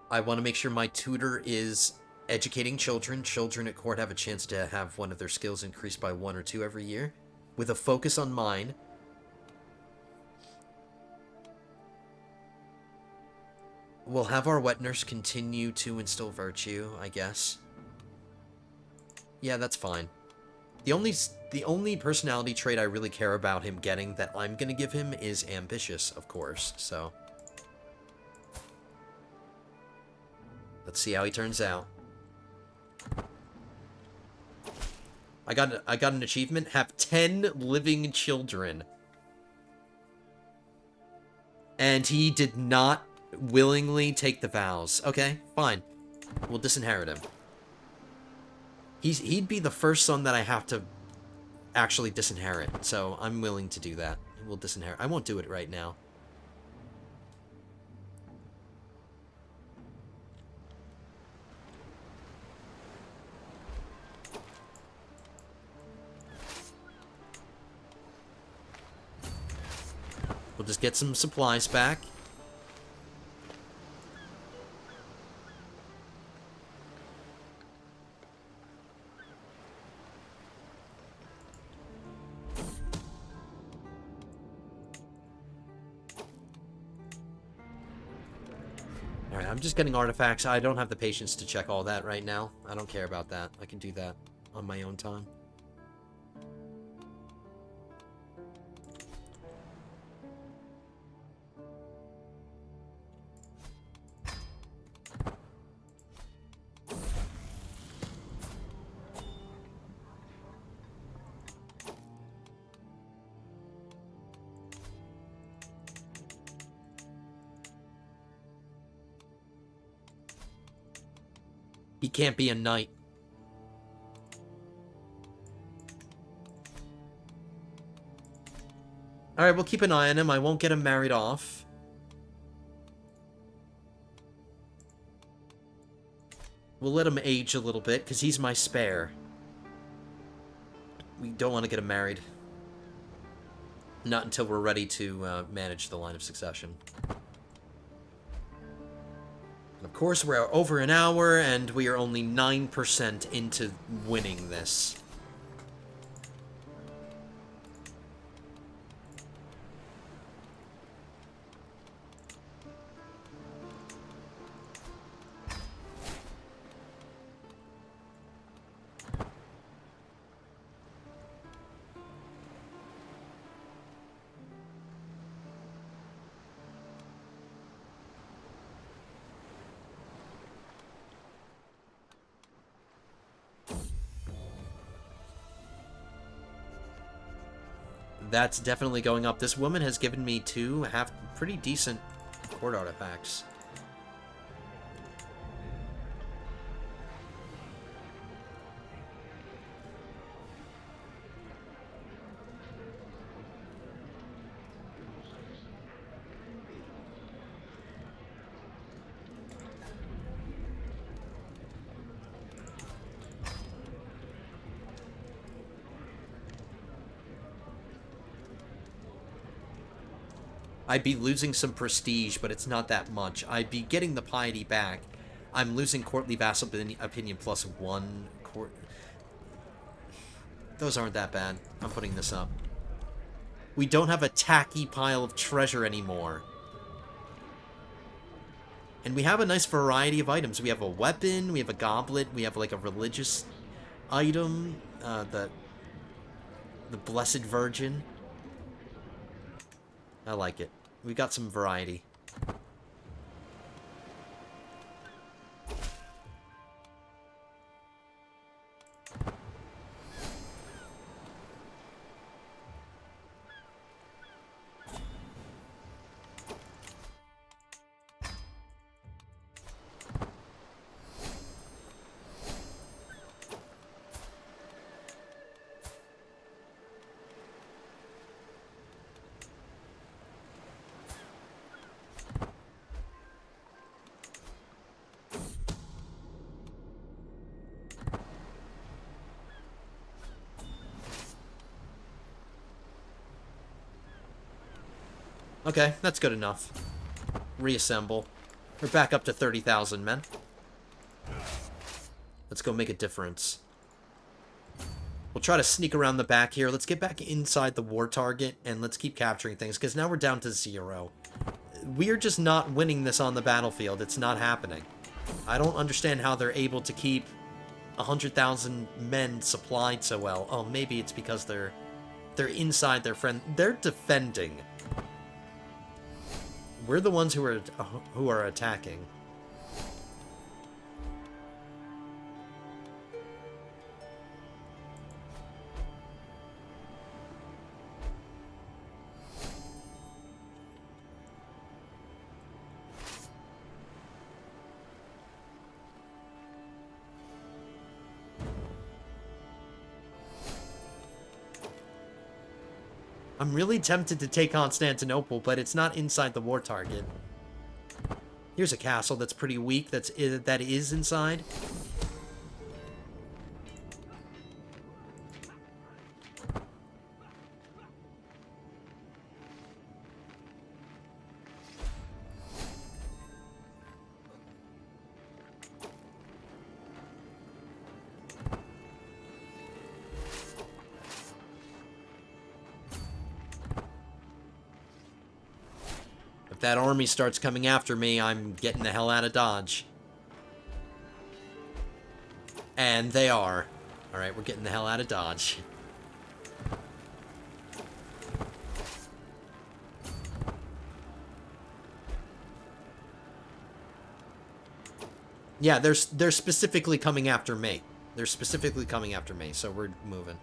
I want to make sure my tutor is educating children. Children at court have a chance to have one of their skills increased by 1 or 2 every year, with a focus on mine. We'll have our wet nurse continue to instill virtue, I guess. Yeah, that's fine. The only personality trait I really care about him getting that I'm gonna give him is ambitious, of course, so... Let's see how he turns out. I got an achievement. Have 10 living children. And he did not willingly take the vows. Okay, fine. We'll disinherit him. He'd be the first son that I have to actually disinherit. So I'm willing to do that. We'll disinherit. I won't do it right now. We'll just get some supplies back. Alright, I'm just getting artifacts. I don't have the patience to check all that right now. I don't care about that. I can do that on my own time. He can't be a knight. Alright, we'll keep an eye on him. I won't get him married off. We'll let him age a little bit, because he's my spare. We don't want to get him married. Not until we're ready to manage the line of succession. Of course, we're over an hour, and we are only 9% into winning this. That's definitely going up. This woman has given me 2 pretty decent court artifacts. I'd be losing some prestige, but it's not that much. I'd be getting the piety back. I'm losing courtly vassal opinion plus 1 court. Those aren't that bad. I'm putting this up. We don't have a tacky pile of treasure anymore. And we have a nice variety of items. We have a weapon, we have a goblet, we have like a religious item, the Blessed Virgin. I like it. We got some variety. Okay, that's good enough. Reassemble. We're back up to 30,000 men. Let's go make a difference. We'll try to sneak around the back here. Let's get back inside the war target, and let's keep capturing things, because now we're down to 0. We're just not winning this on the battlefield. It's not happening. I don't understand how they're able to keep 100,000 men supplied so well. Oh, maybe it's because they're inside their friend. They're defending. We're the ones who are attacking. I'm really tempted to take Constantinople, but it's not inside the war target. Here's a castle that's pretty weak, that is inside. If that army starts coming after me, I'm getting the hell out of Dodge. And they are. Alright, we're getting the hell out of Dodge. Yeah, they're specifically coming after me. They're specifically coming after me, so we're moving.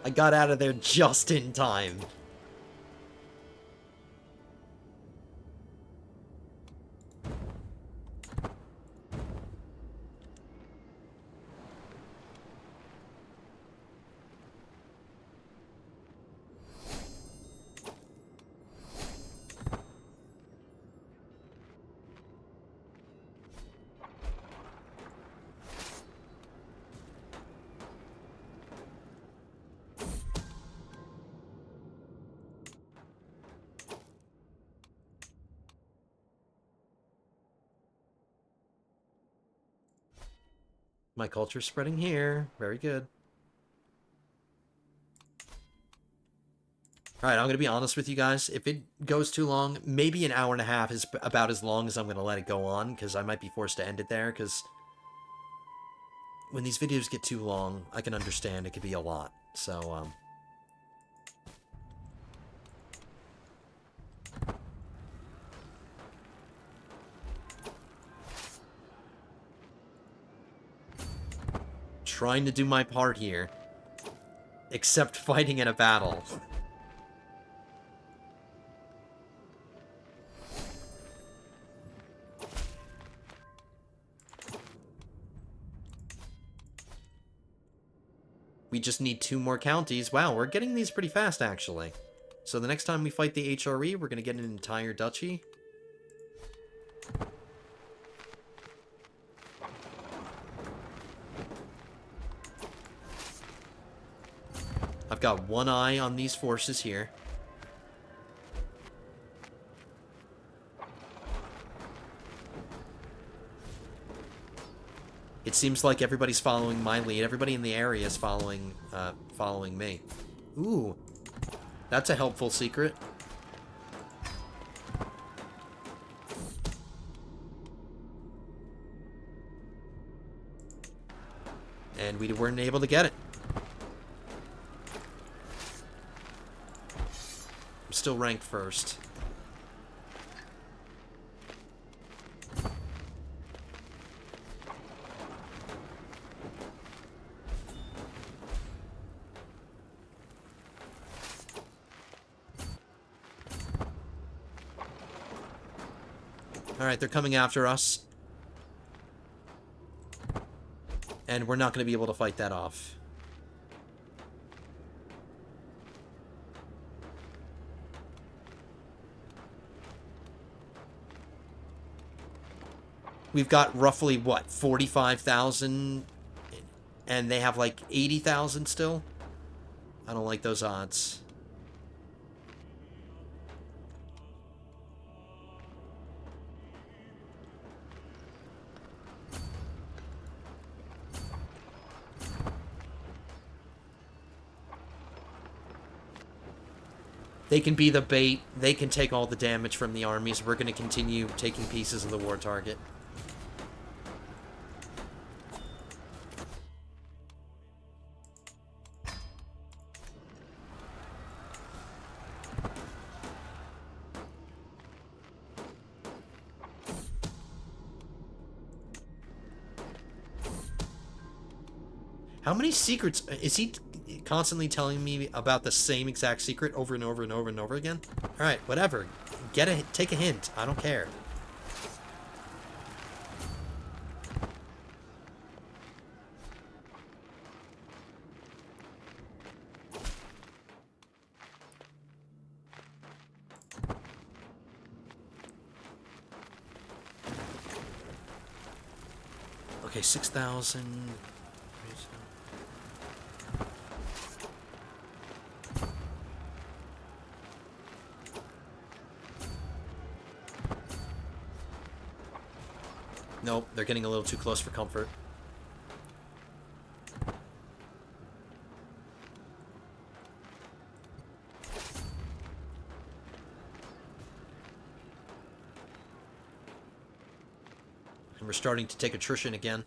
I got out of there just in time. My culture's spreading here. Very good. Alright, I'm going to be honest with you guys. If it goes too long, maybe an hour and a half is about as long as I'm going to let it go on, because I might be forced to end it there, because when these videos get too long, I can understand it could be a lot. So, trying to do my part here, except fighting in a battle. We just need 2 more counties. Wow, we're getting these pretty fast, actually. So the next time we fight the HRE, we're going to get an entire duchy. I've got one eye on these forces here. It seems like everybody's following my lead. Everybody in the area is following me. Ooh, that's a helpful secret. And we weren't able to get it. I'm still ranked first. Alright, they're coming after us. And we're not going to be able to fight that off. We've got roughly, what, 45,000? And they have like 80,000 still? I don't like those odds. They can be the bait. They can take all the damage from the armies. We're going to continue taking pieces of the war target. How many secrets? Is he constantly telling me about the same exact secret over and over and over and over again? Alright, whatever. Take a hint. I don't care. Okay, 6,000... Nope, they're getting a little too close for comfort. And we're starting to take attrition again.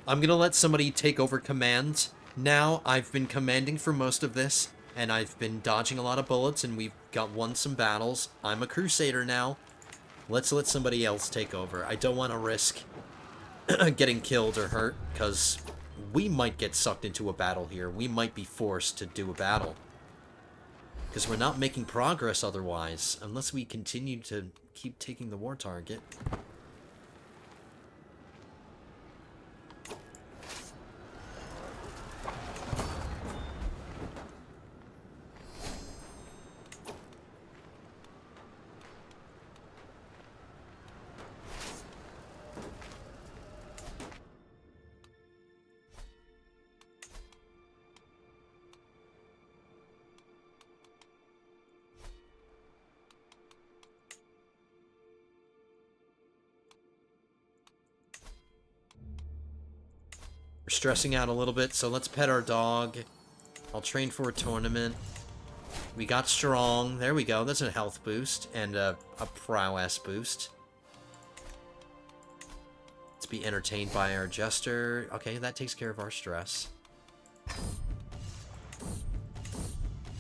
I'm gonna let somebody take over command. Now, I've been commanding for most of this, and I've been dodging a lot of bullets, and we've won some battles. I'm a Crusader now. Let's let somebody else take over. I don't want to risk getting killed or hurt, because we might get sucked into a battle here. We might be forced to do a battle. Because we're not making progress otherwise, unless we continue to keep taking the war target. We're stressing out a little bit, so let's pet our dog. I'll train for a tournament. We got strong. There we go. That's a health boost and a prowess boost. Let's be entertained by our jester. Okay, that takes care of our stress.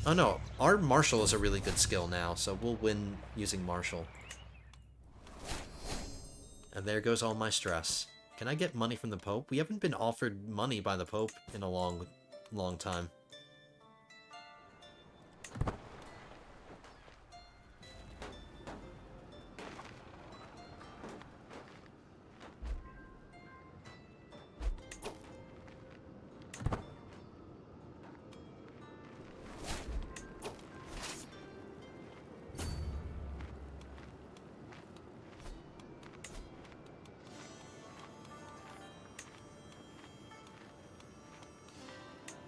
Oh no, our martial is a really good skill now, so we'll win using martial. And there goes all my stress. Can I get money from the Pope? We haven't been offered money by the Pope in a long time.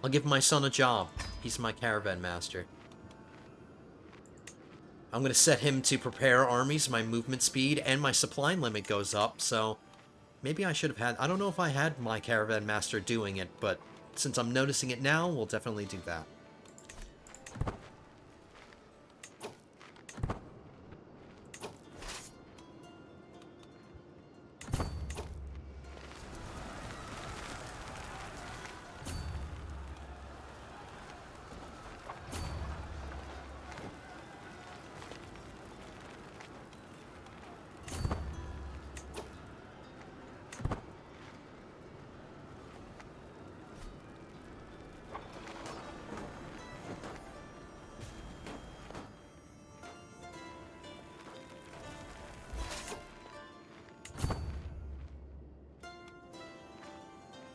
I'll give my son a job. He's my caravan master. I'm gonna set him to prepare armies. My movement speed and my supply limit goes up, so maybe I should have had... I don't know if I had my caravan master doing it, but since I'm noticing it now, we'll definitely do that.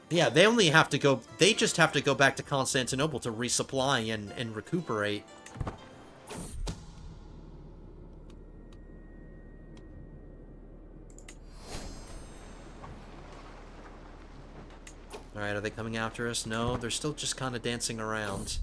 Yeah, they only have to go... They just have to go back to Constantinople to resupply and recuperate. Alright, are they coming after us? No, they're still just kind of dancing around.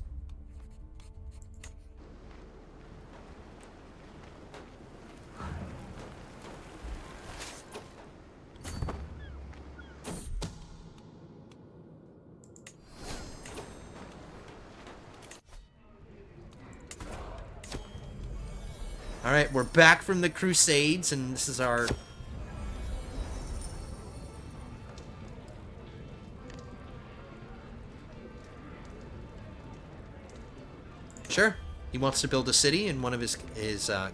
Alright, we're back from the Crusades, and this is our... Sure. He wants to build a city in one of his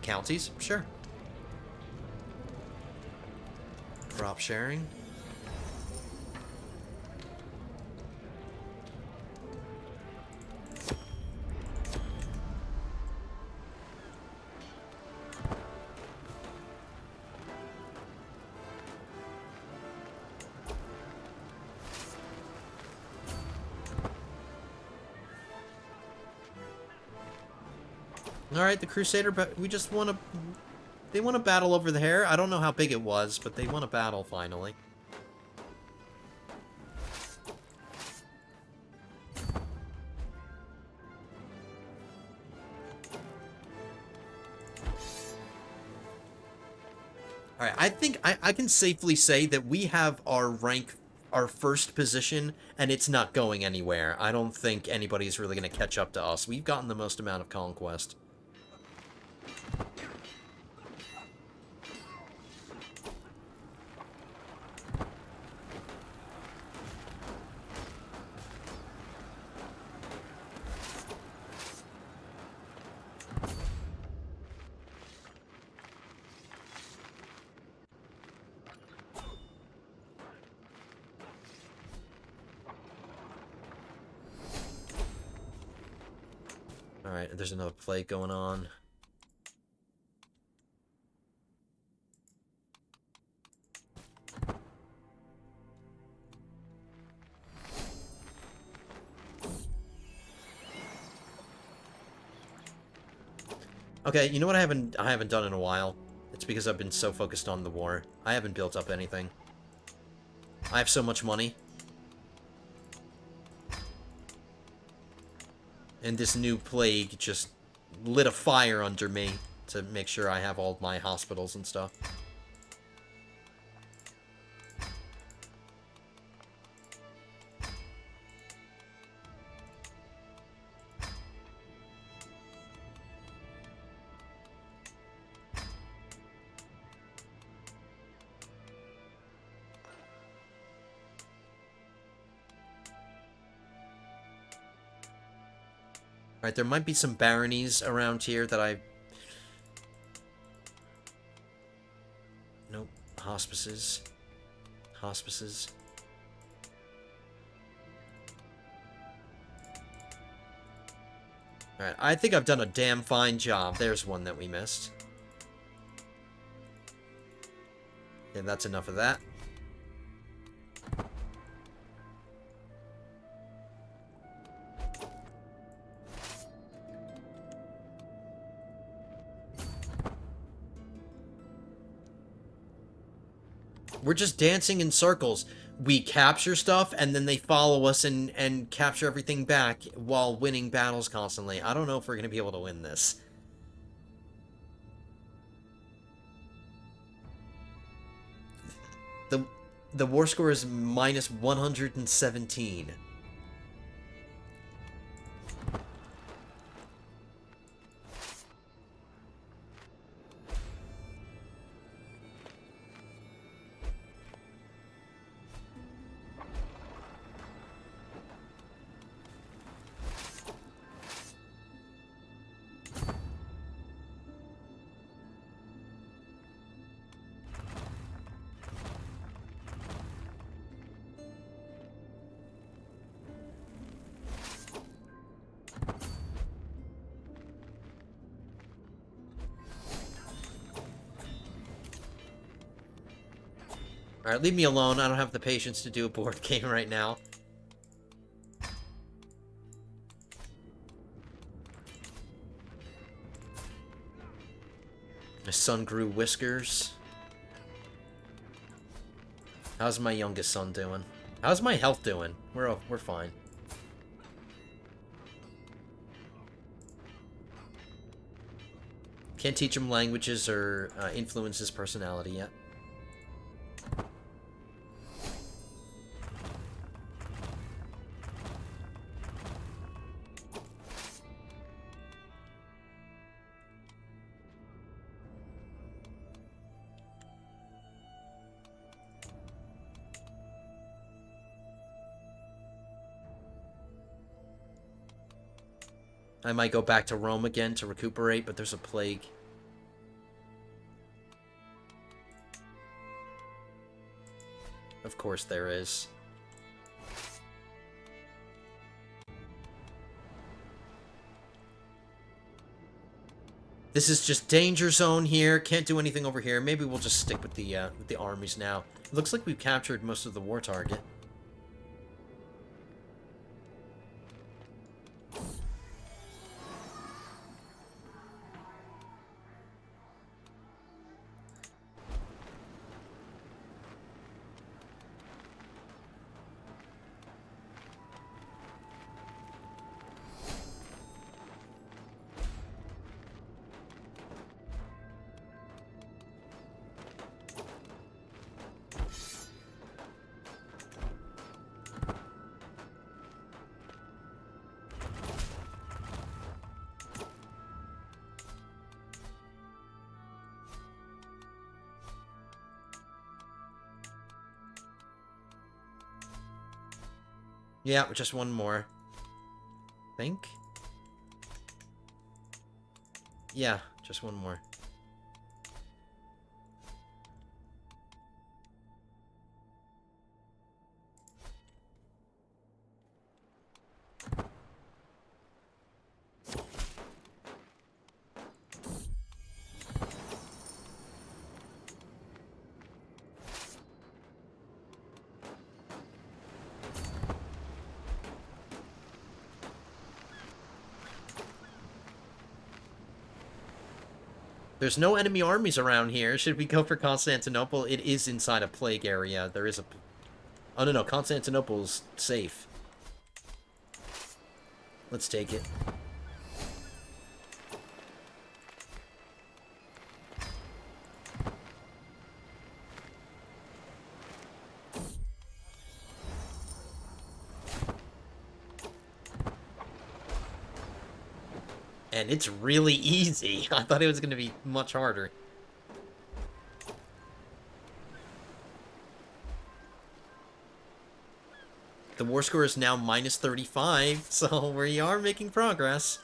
counties. Sure. Drop sharing. Alright, the Crusader, but we just want to... They want to battle over the hair. I don't know how big it was, but they want to battle finally. Alright, I think I can safely say that we have our rank, our first position, and it's not going anywhere. I don't think anybody's really going to catch up to us. We've gotten the most amount of conquest. Alright, there's another plague going on. Okay, you know what I haven't done in a while? It's because I've been so focused on the war. I haven't built up anything. I have so much money. And this new plague just lit a fire under me to make sure I have all my hospitals and stuff. Alright, there might be some baronies around here that I... Nope. Hospices. Hospices. Alright, I think I've done a damn fine job. There's one that we missed. Yeah, that's enough of that. We're just dancing in circles. we capture stuff, and then they follow us and capture everything back while winning battles constantly. I don't know if we're going to be able to win this. The war score is minus 117. Alright, leave me alone. I don't have the patience to do a board game right now. My son grew whiskers. How's my youngest son doing? How's my health doing? We're fine. Can't teach him languages or influence his personality yet. I might go back to Rome again to recuperate, but there's a plague. Of course there is. This is just danger zone here. Can't do anything over here. Maybe we'll just stick with the armies now. It looks like we've captured most of the war target. Yeah, just one more. Think? Yeah, just one more. There's no enemy armies around here. Should we go for Constantinople? It is inside a plague area. There is a... Oh, no, Constantinople's safe. Let's take it. And it's really easy. I thought it was going to be much harder. The war score is now minus 35, so we are making progress.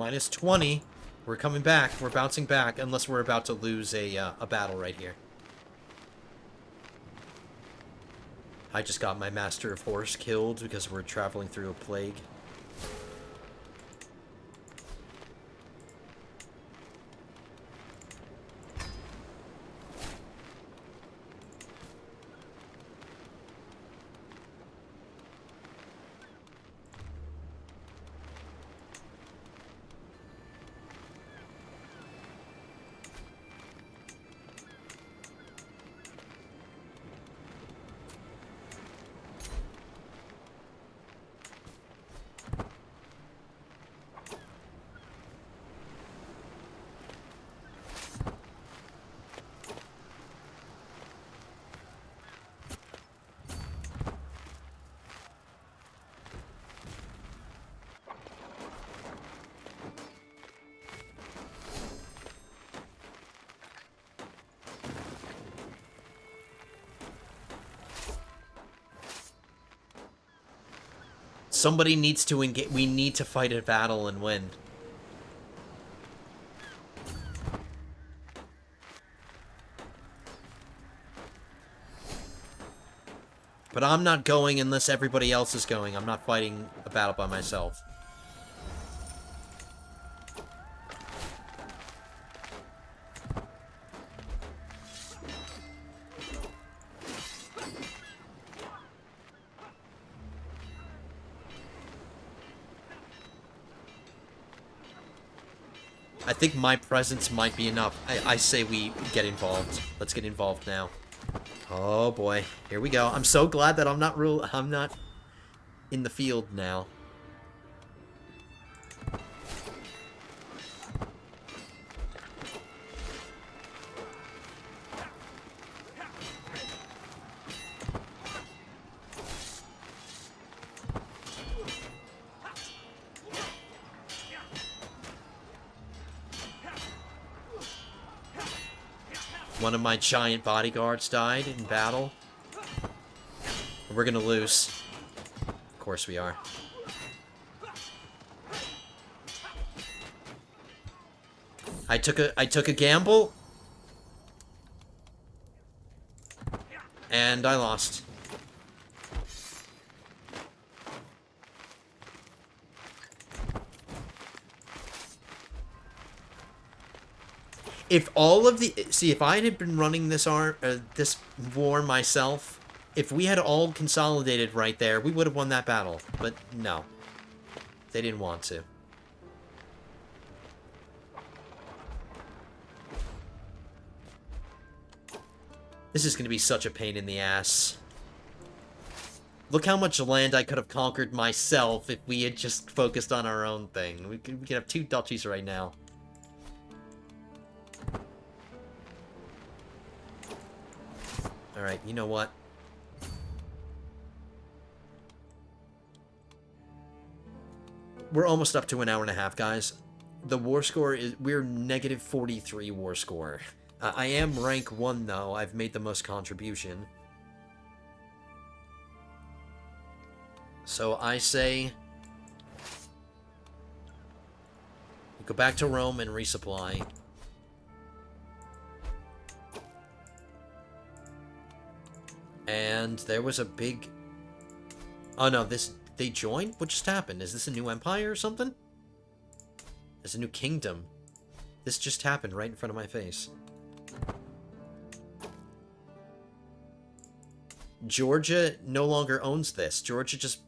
minus 20. We're coming back. We're bouncing back, unless we're about to lose a battle right here. I just got my Master of Horse killed because we're traveling through a plague. Somebody needs to engage. We need to fight a battle and win. But I'm not going unless everybody else is going. I'm not fighting a battle by myself. I think my presence might be enough. I say we get involved. Let's get involved now. Oh boy, here we go. I'm so glad that I'm not in the field now. One of my giant bodyguards died in battle. We're gonna lose. Of course we are. I took a gamble. And I lost. If all of the... See, if I had been running this war myself, if we had all consolidated right there, we would have won that battle. But no. They didn't want to. This is going to be such a pain in the ass. Look how much land I could have conquered myself if we had just focused on our own thing. We could have 2 duchies right now. Alright, you know what? We're almost up to an hour and a half, guys. The war score is... We're negative 43 war score. I am rank 1, though. I've made the most contribution. So I say... we go back to Rome and resupply. And there was a big... Oh no, they joined? What just happened? Is this a new empire or something? It's a new kingdom. This just happened right in front of my face. Georgia no longer owns this. Georgia just...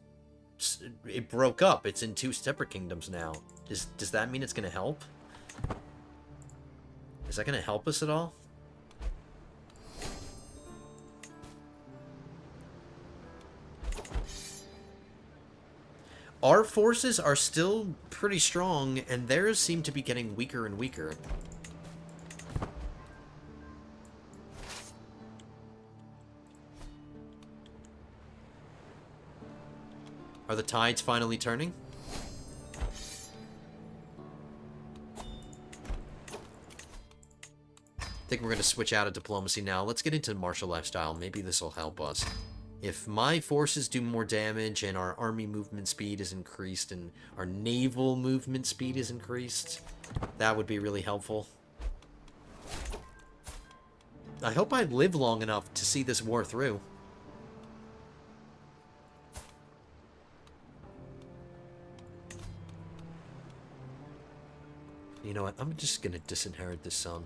It broke up. It's in 2 separate kingdoms now. Does that mean it's going to help? Is that going to help us at all? Our forces are still pretty strong, and theirs seem to be getting weaker and weaker. Are the tides finally turning? I think we're going to switch out of diplomacy now. Let's get into martial lifestyle. Maybe this will help us. If my forces do more damage and our army movement speed is increased and our naval movement speed is increased, that would be really helpful. I hope I live long enough to see this war through. You know what? I'm just gonna disinherit this son.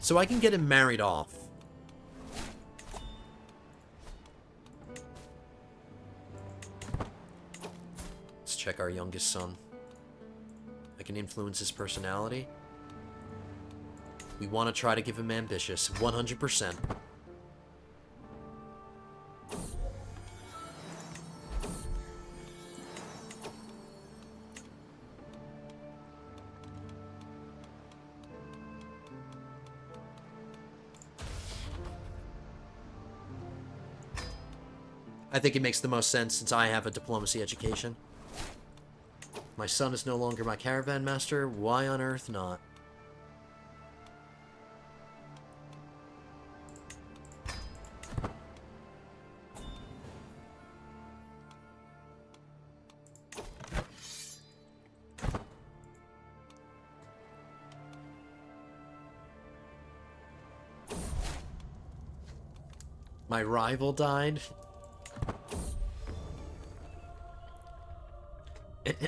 So I can get him married off. Let's check our youngest son. I can influence his personality. We want to try to give him ambitious, 100%. I think it makes the most sense since I have a diplomacy education. My son is no longer my caravan master. Why on earth not? My rival died.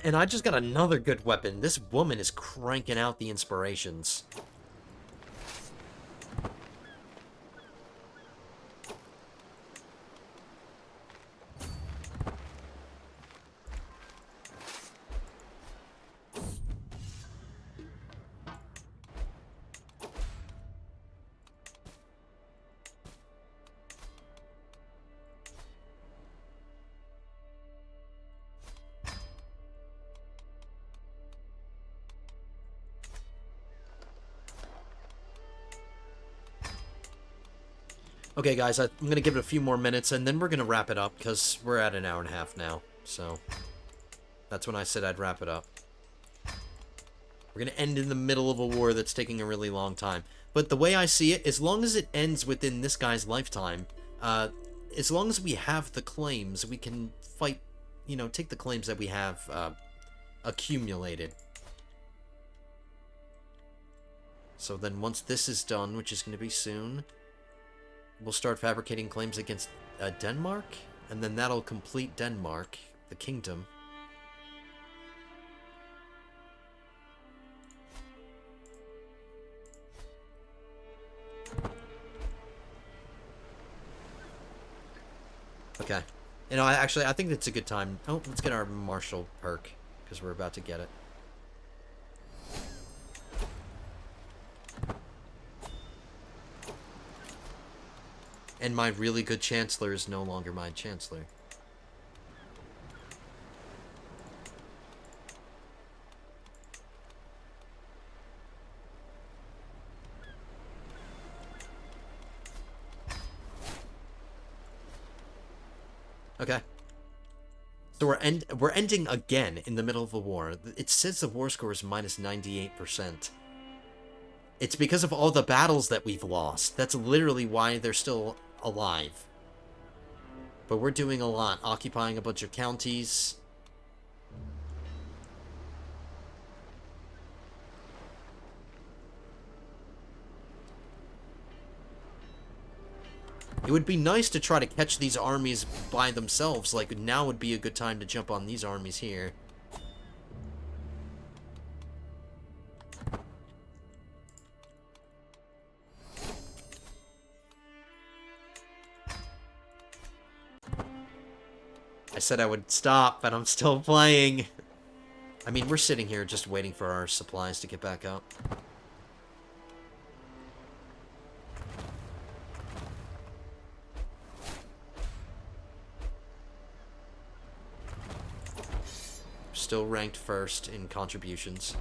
And I just got another good weapon. This woman is cranking out the inspirations. Okay, guys, I'm going to give it a few more minutes, and then we're going to wrap it up, because we're at an hour and a half now. So, that's when I said I'd wrap it up. We're going to end in the middle of a war that's taking a really long time. But the way I see it, as long as it ends within this guy's lifetime, as long as we have the claims, we can fight, you know, take the claims that we have accumulated. So then once this is done, which is going to be soon, we'll start fabricating claims against Denmark, and then that'll complete Denmark, the kingdom. Okay. You know, I think it's a good time. Oh, let's get our martial perk, because we're about to get it. And my really good chancellor is no longer my chancellor. Okay. So we're ending again in the middle of a war. It says the war score is minus 98%. It's because of all the battles that we've lost. That's literally why they're still alive. But we're doing a lot, occupying a bunch of counties. It would be nice to try to catch these armies by themselves. Like, now would be a good time to jump on these armies here. I said I would stop, but I'm still playing. I mean, we're sitting here just waiting for our supplies to get back up. Still ranked first in contributions.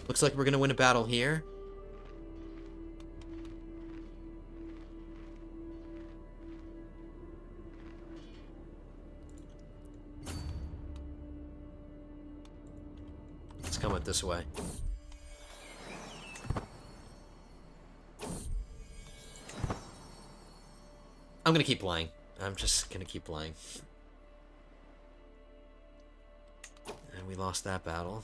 Looks like we're gonna win a battle here. Let's come it this way. I'm gonna keep playing. I'm just gonna keep playing. And we lost that battle.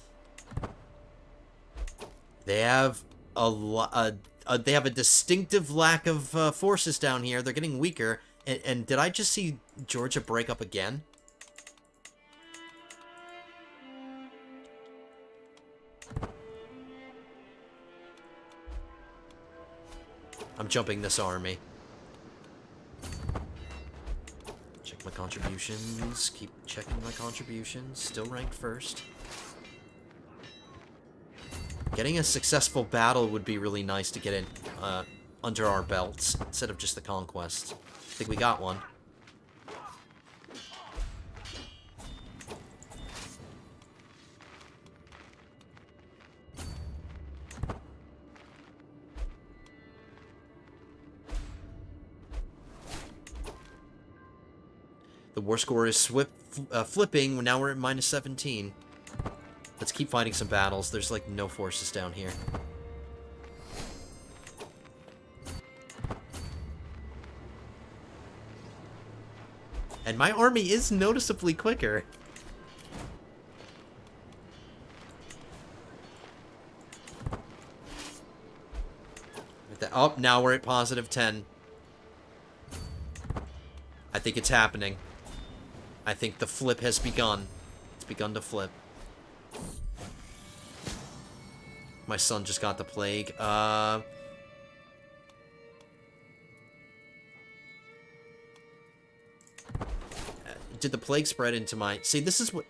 They have they have a distinctive lack of forces down here. They're getting weaker. And did I just see Georgia break up again? I'm jumping this army. Check my contributions. Keep checking my contributions. Still ranked first. Getting a successful battle would be really nice to get in under our belts instead of just the conquest. I think we got one. The war score is flipping. Now we're at minus 17. Let's keep fighting some battles. There's, like, no forces down here. And my army is noticeably quicker. Oh, now we're at positive 10. I think it's happening. I think the flip has begun. It's begun to flip. My son just got the plague. Did the plague spread into my... See, this is what...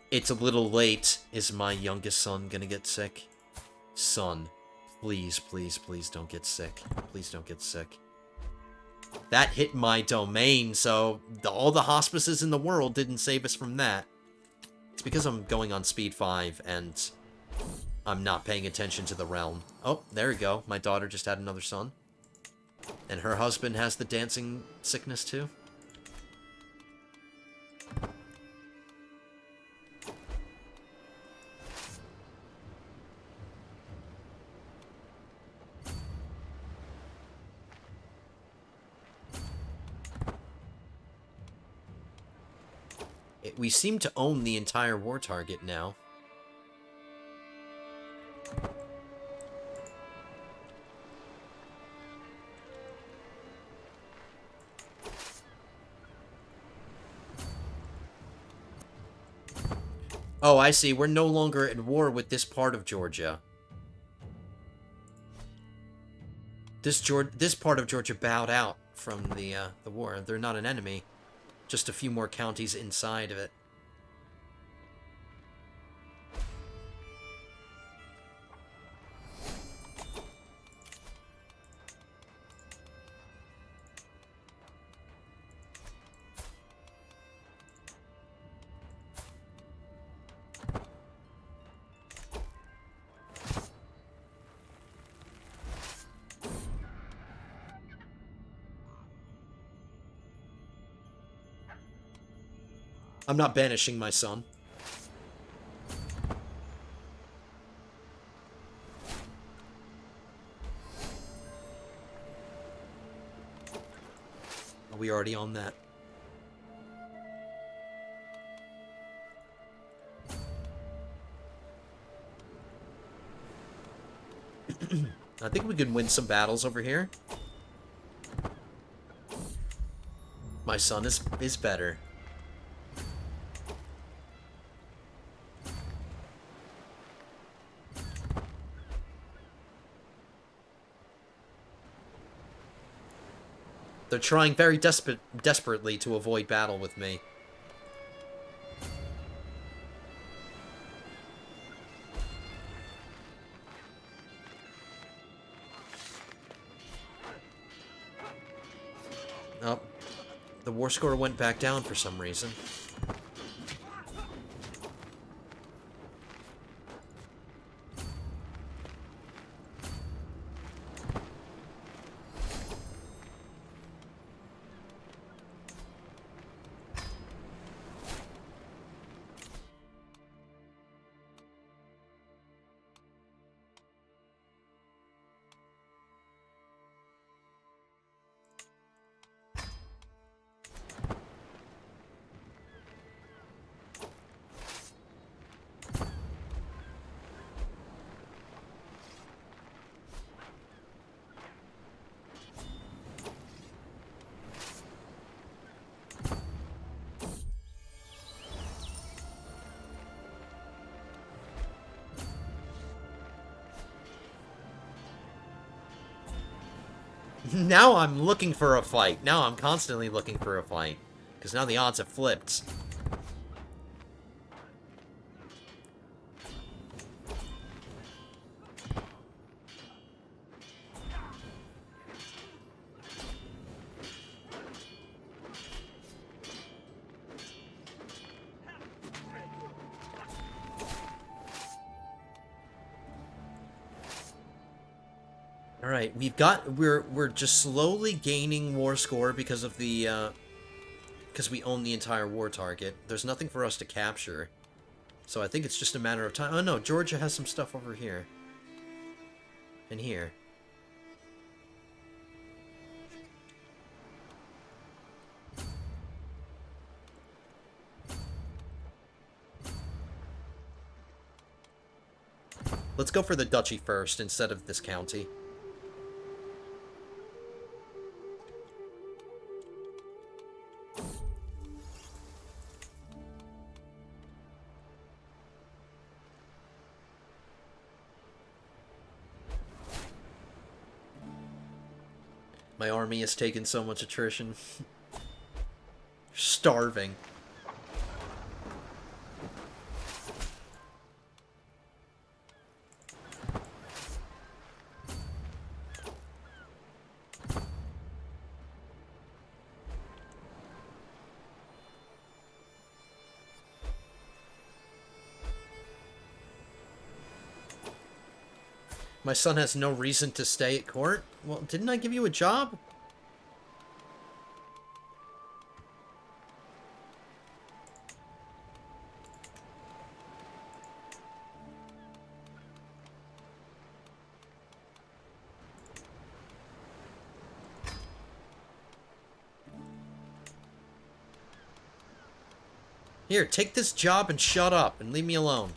It's a little late. Is my youngest son gonna get sick? Son, please, please, please don't get sick. Please don't get sick. That hit my domain, so all the hospices in the world didn't save us from that. It's because I'm going on speed 5, and I'm not paying attention to the realm. Oh, there we go. My daughter just had another son. And her husband has the dancing sickness, too. We seem to own the entire war target now. Oh, I see. We're no longer at war with this part of Georgia. This part of Georgia bowed out from the war. They're not an enemy. Just a few more counties inside of it. I'm not banishing my son. Are we already on that? I think we can win some battles over here. My son is better. They're trying very desperately to avoid battle with me. Oh, the war score went back down for some reason. Now I'm looking for a fight. Now I'm constantly looking for a fight. Because now the odds have flipped. Alright, we're just slowly gaining war score because of the, because we own the entire war target. There's nothing for us to capture. So I think it's just a matter of time. Oh no, Georgia has some stuff over here. And here. Let's go for the duchy first instead of this county. My army has taken so much attrition. Starving. My son has no reason to stay at court? Well, didn't I give you a job? Here, take this job and shut up and leave me alone.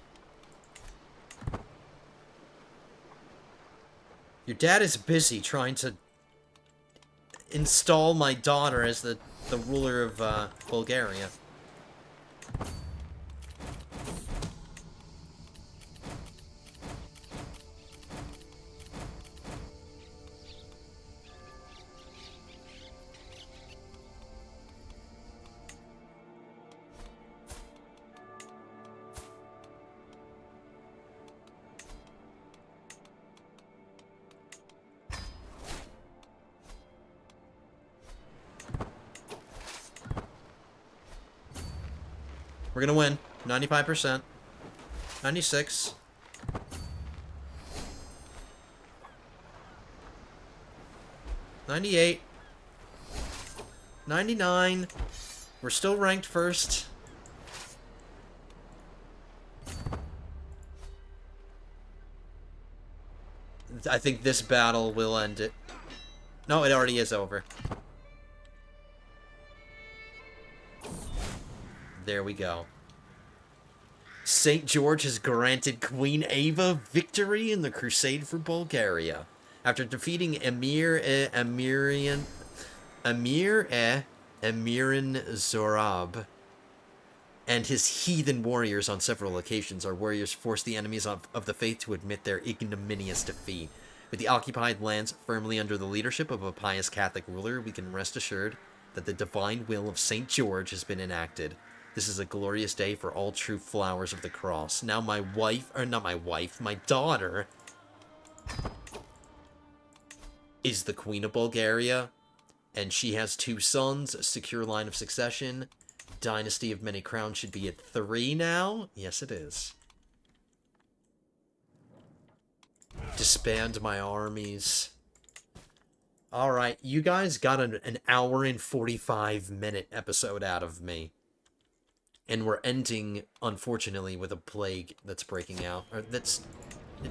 Your dad is busy trying to install my daughter as the ruler of Bulgaria. We're gonna win. 95%. 96. $98. 99. We're still ranked first. I think this battle will end it. No, it already is over. There we go. St. George has granted Queen Ava victory in the Crusade for Bulgaria. After defeating Emirin Zorab and his heathen warriors on several occasions, our warriors forced the enemies of the faith to admit their ignominious defeat. With the occupied lands firmly under the leadership of a pious Catholic ruler, we can rest assured that the divine will of St. George has been enacted. This is a glorious day for all true flowers of the cross. Now my daughter is the Queen of Bulgaria, and she has 2 sons, a secure line of succession. Dynasty of Many Crowns should be at 3 now. Yes, it is. Disband my armies. Alright, you guys got an hour and 45-minute episode out of me. And we're ending, unfortunately, with a plague that's breaking out. Or it's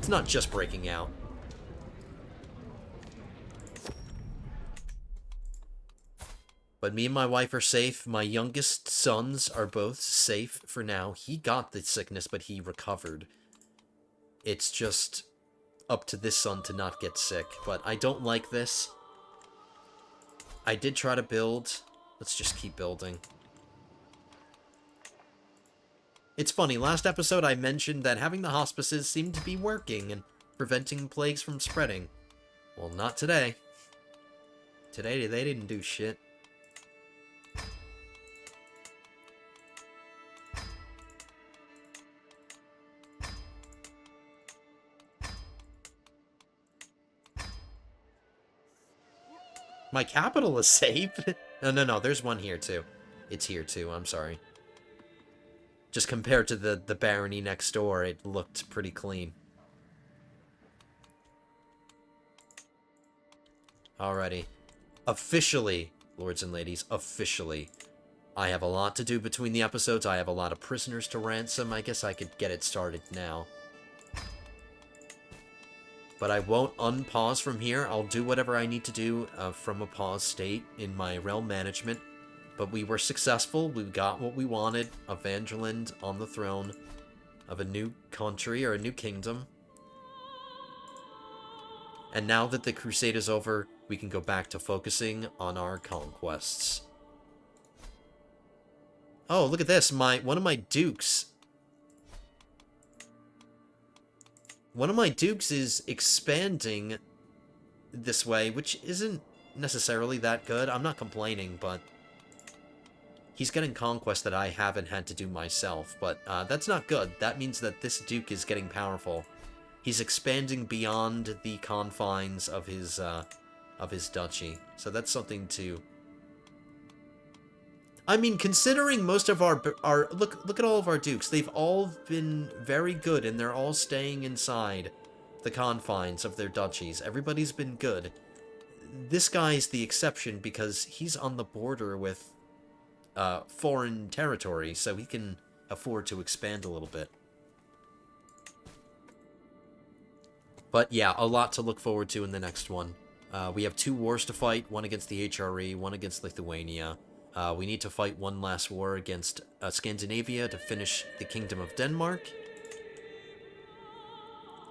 not just breaking out. But me and my wife are safe. My youngest sons are both safe for now. He got the sickness, but he recovered. It's just up to this son to not get sick. But I don't like this. I did try to build. Let's just keep building. It's funny, last episode I mentioned that having the hospices seemed to be working and preventing plagues from spreading. Well, not today. Today, they didn't do shit. My capital is safe? No, there's one here, too. It's here, too, I'm sorry. Just compared to the barony next door, it looked pretty clean. Alrighty. Officially, lords and ladies, officially. I have a lot to do between the episodes. I have a lot of prisoners to ransom. I guess I could get it started now. But I won't unpause from here. I'll do whatever I need to do from a pause state in my realm management. But we were successful. We got what we wanted. A Van Der Linde on the throne of a new country or a new kingdom. And now that the crusade is over, we can go back to focusing on our conquests. Oh, look at this. One of my dukes. One of my dukes is expanding this way, which isn't necessarily that good. I'm not complaining, but he's getting conquest that I haven't had to do myself. But that's not good. That means that this duke is getting powerful. He's expanding beyond the confines of his duchy. So that's something to... I mean, considering most of our look at all of our dukes. They've all been very good, and they're all staying inside the confines of their duchies. Everybody's been good. This guy's the exception because he's on the border with foreign territory, so he can afford to expand a little bit. But yeah, a lot to look forward to in the next one. We have 2 wars to fight, one against the HRE, one against Lithuania. We need to fight one last war against Scandinavia to finish the Kingdom of Denmark.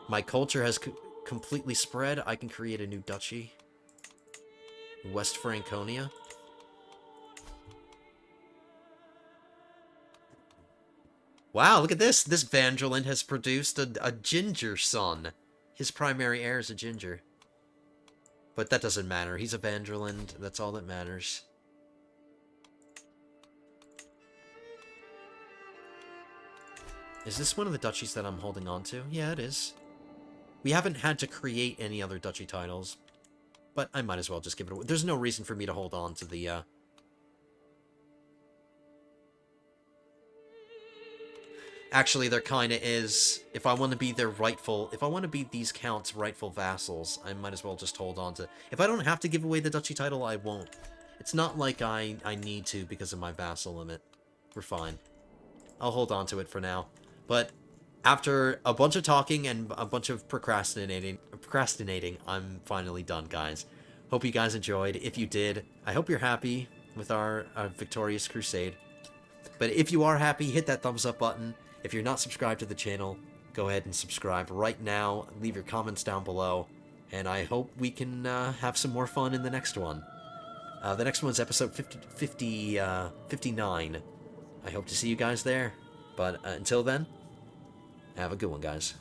My culture has completely spread. I can create a new duchy. West Franconia. Wow, look at this. This Van Der Linde has produced a ginger son. His primary heir is a ginger. But that doesn't matter. He's a Van Der Linde. That's all that matters. Is this one of the duchies that I'm holding on to? Yeah, it is. We haven't had to create any other duchy titles, but I might as well just give it away. There's no reason for me to hold on to the, Actually, there kinda is. If I want to be their rightful... If I want to be these counts' rightful vassals, I might as well just hold on to... If I don't have to give away the duchy title, I won't. It's not like I need to because of my vassal limit. We're fine. I'll hold on to it for now. But after a bunch of talking and a bunch of procrastinating, I'm finally done, guys. Hope you guys enjoyed. If you did, I hope you're happy with our victorious crusade. But if you are happy, hit that thumbs up button. If you're not subscribed to the channel, go ahead and subscribe right now. Leave your comments down below. And I hope we can have some more fun in the next one. The next one's episode 59. I hope to see you guys there. But until then, have a good one, guys.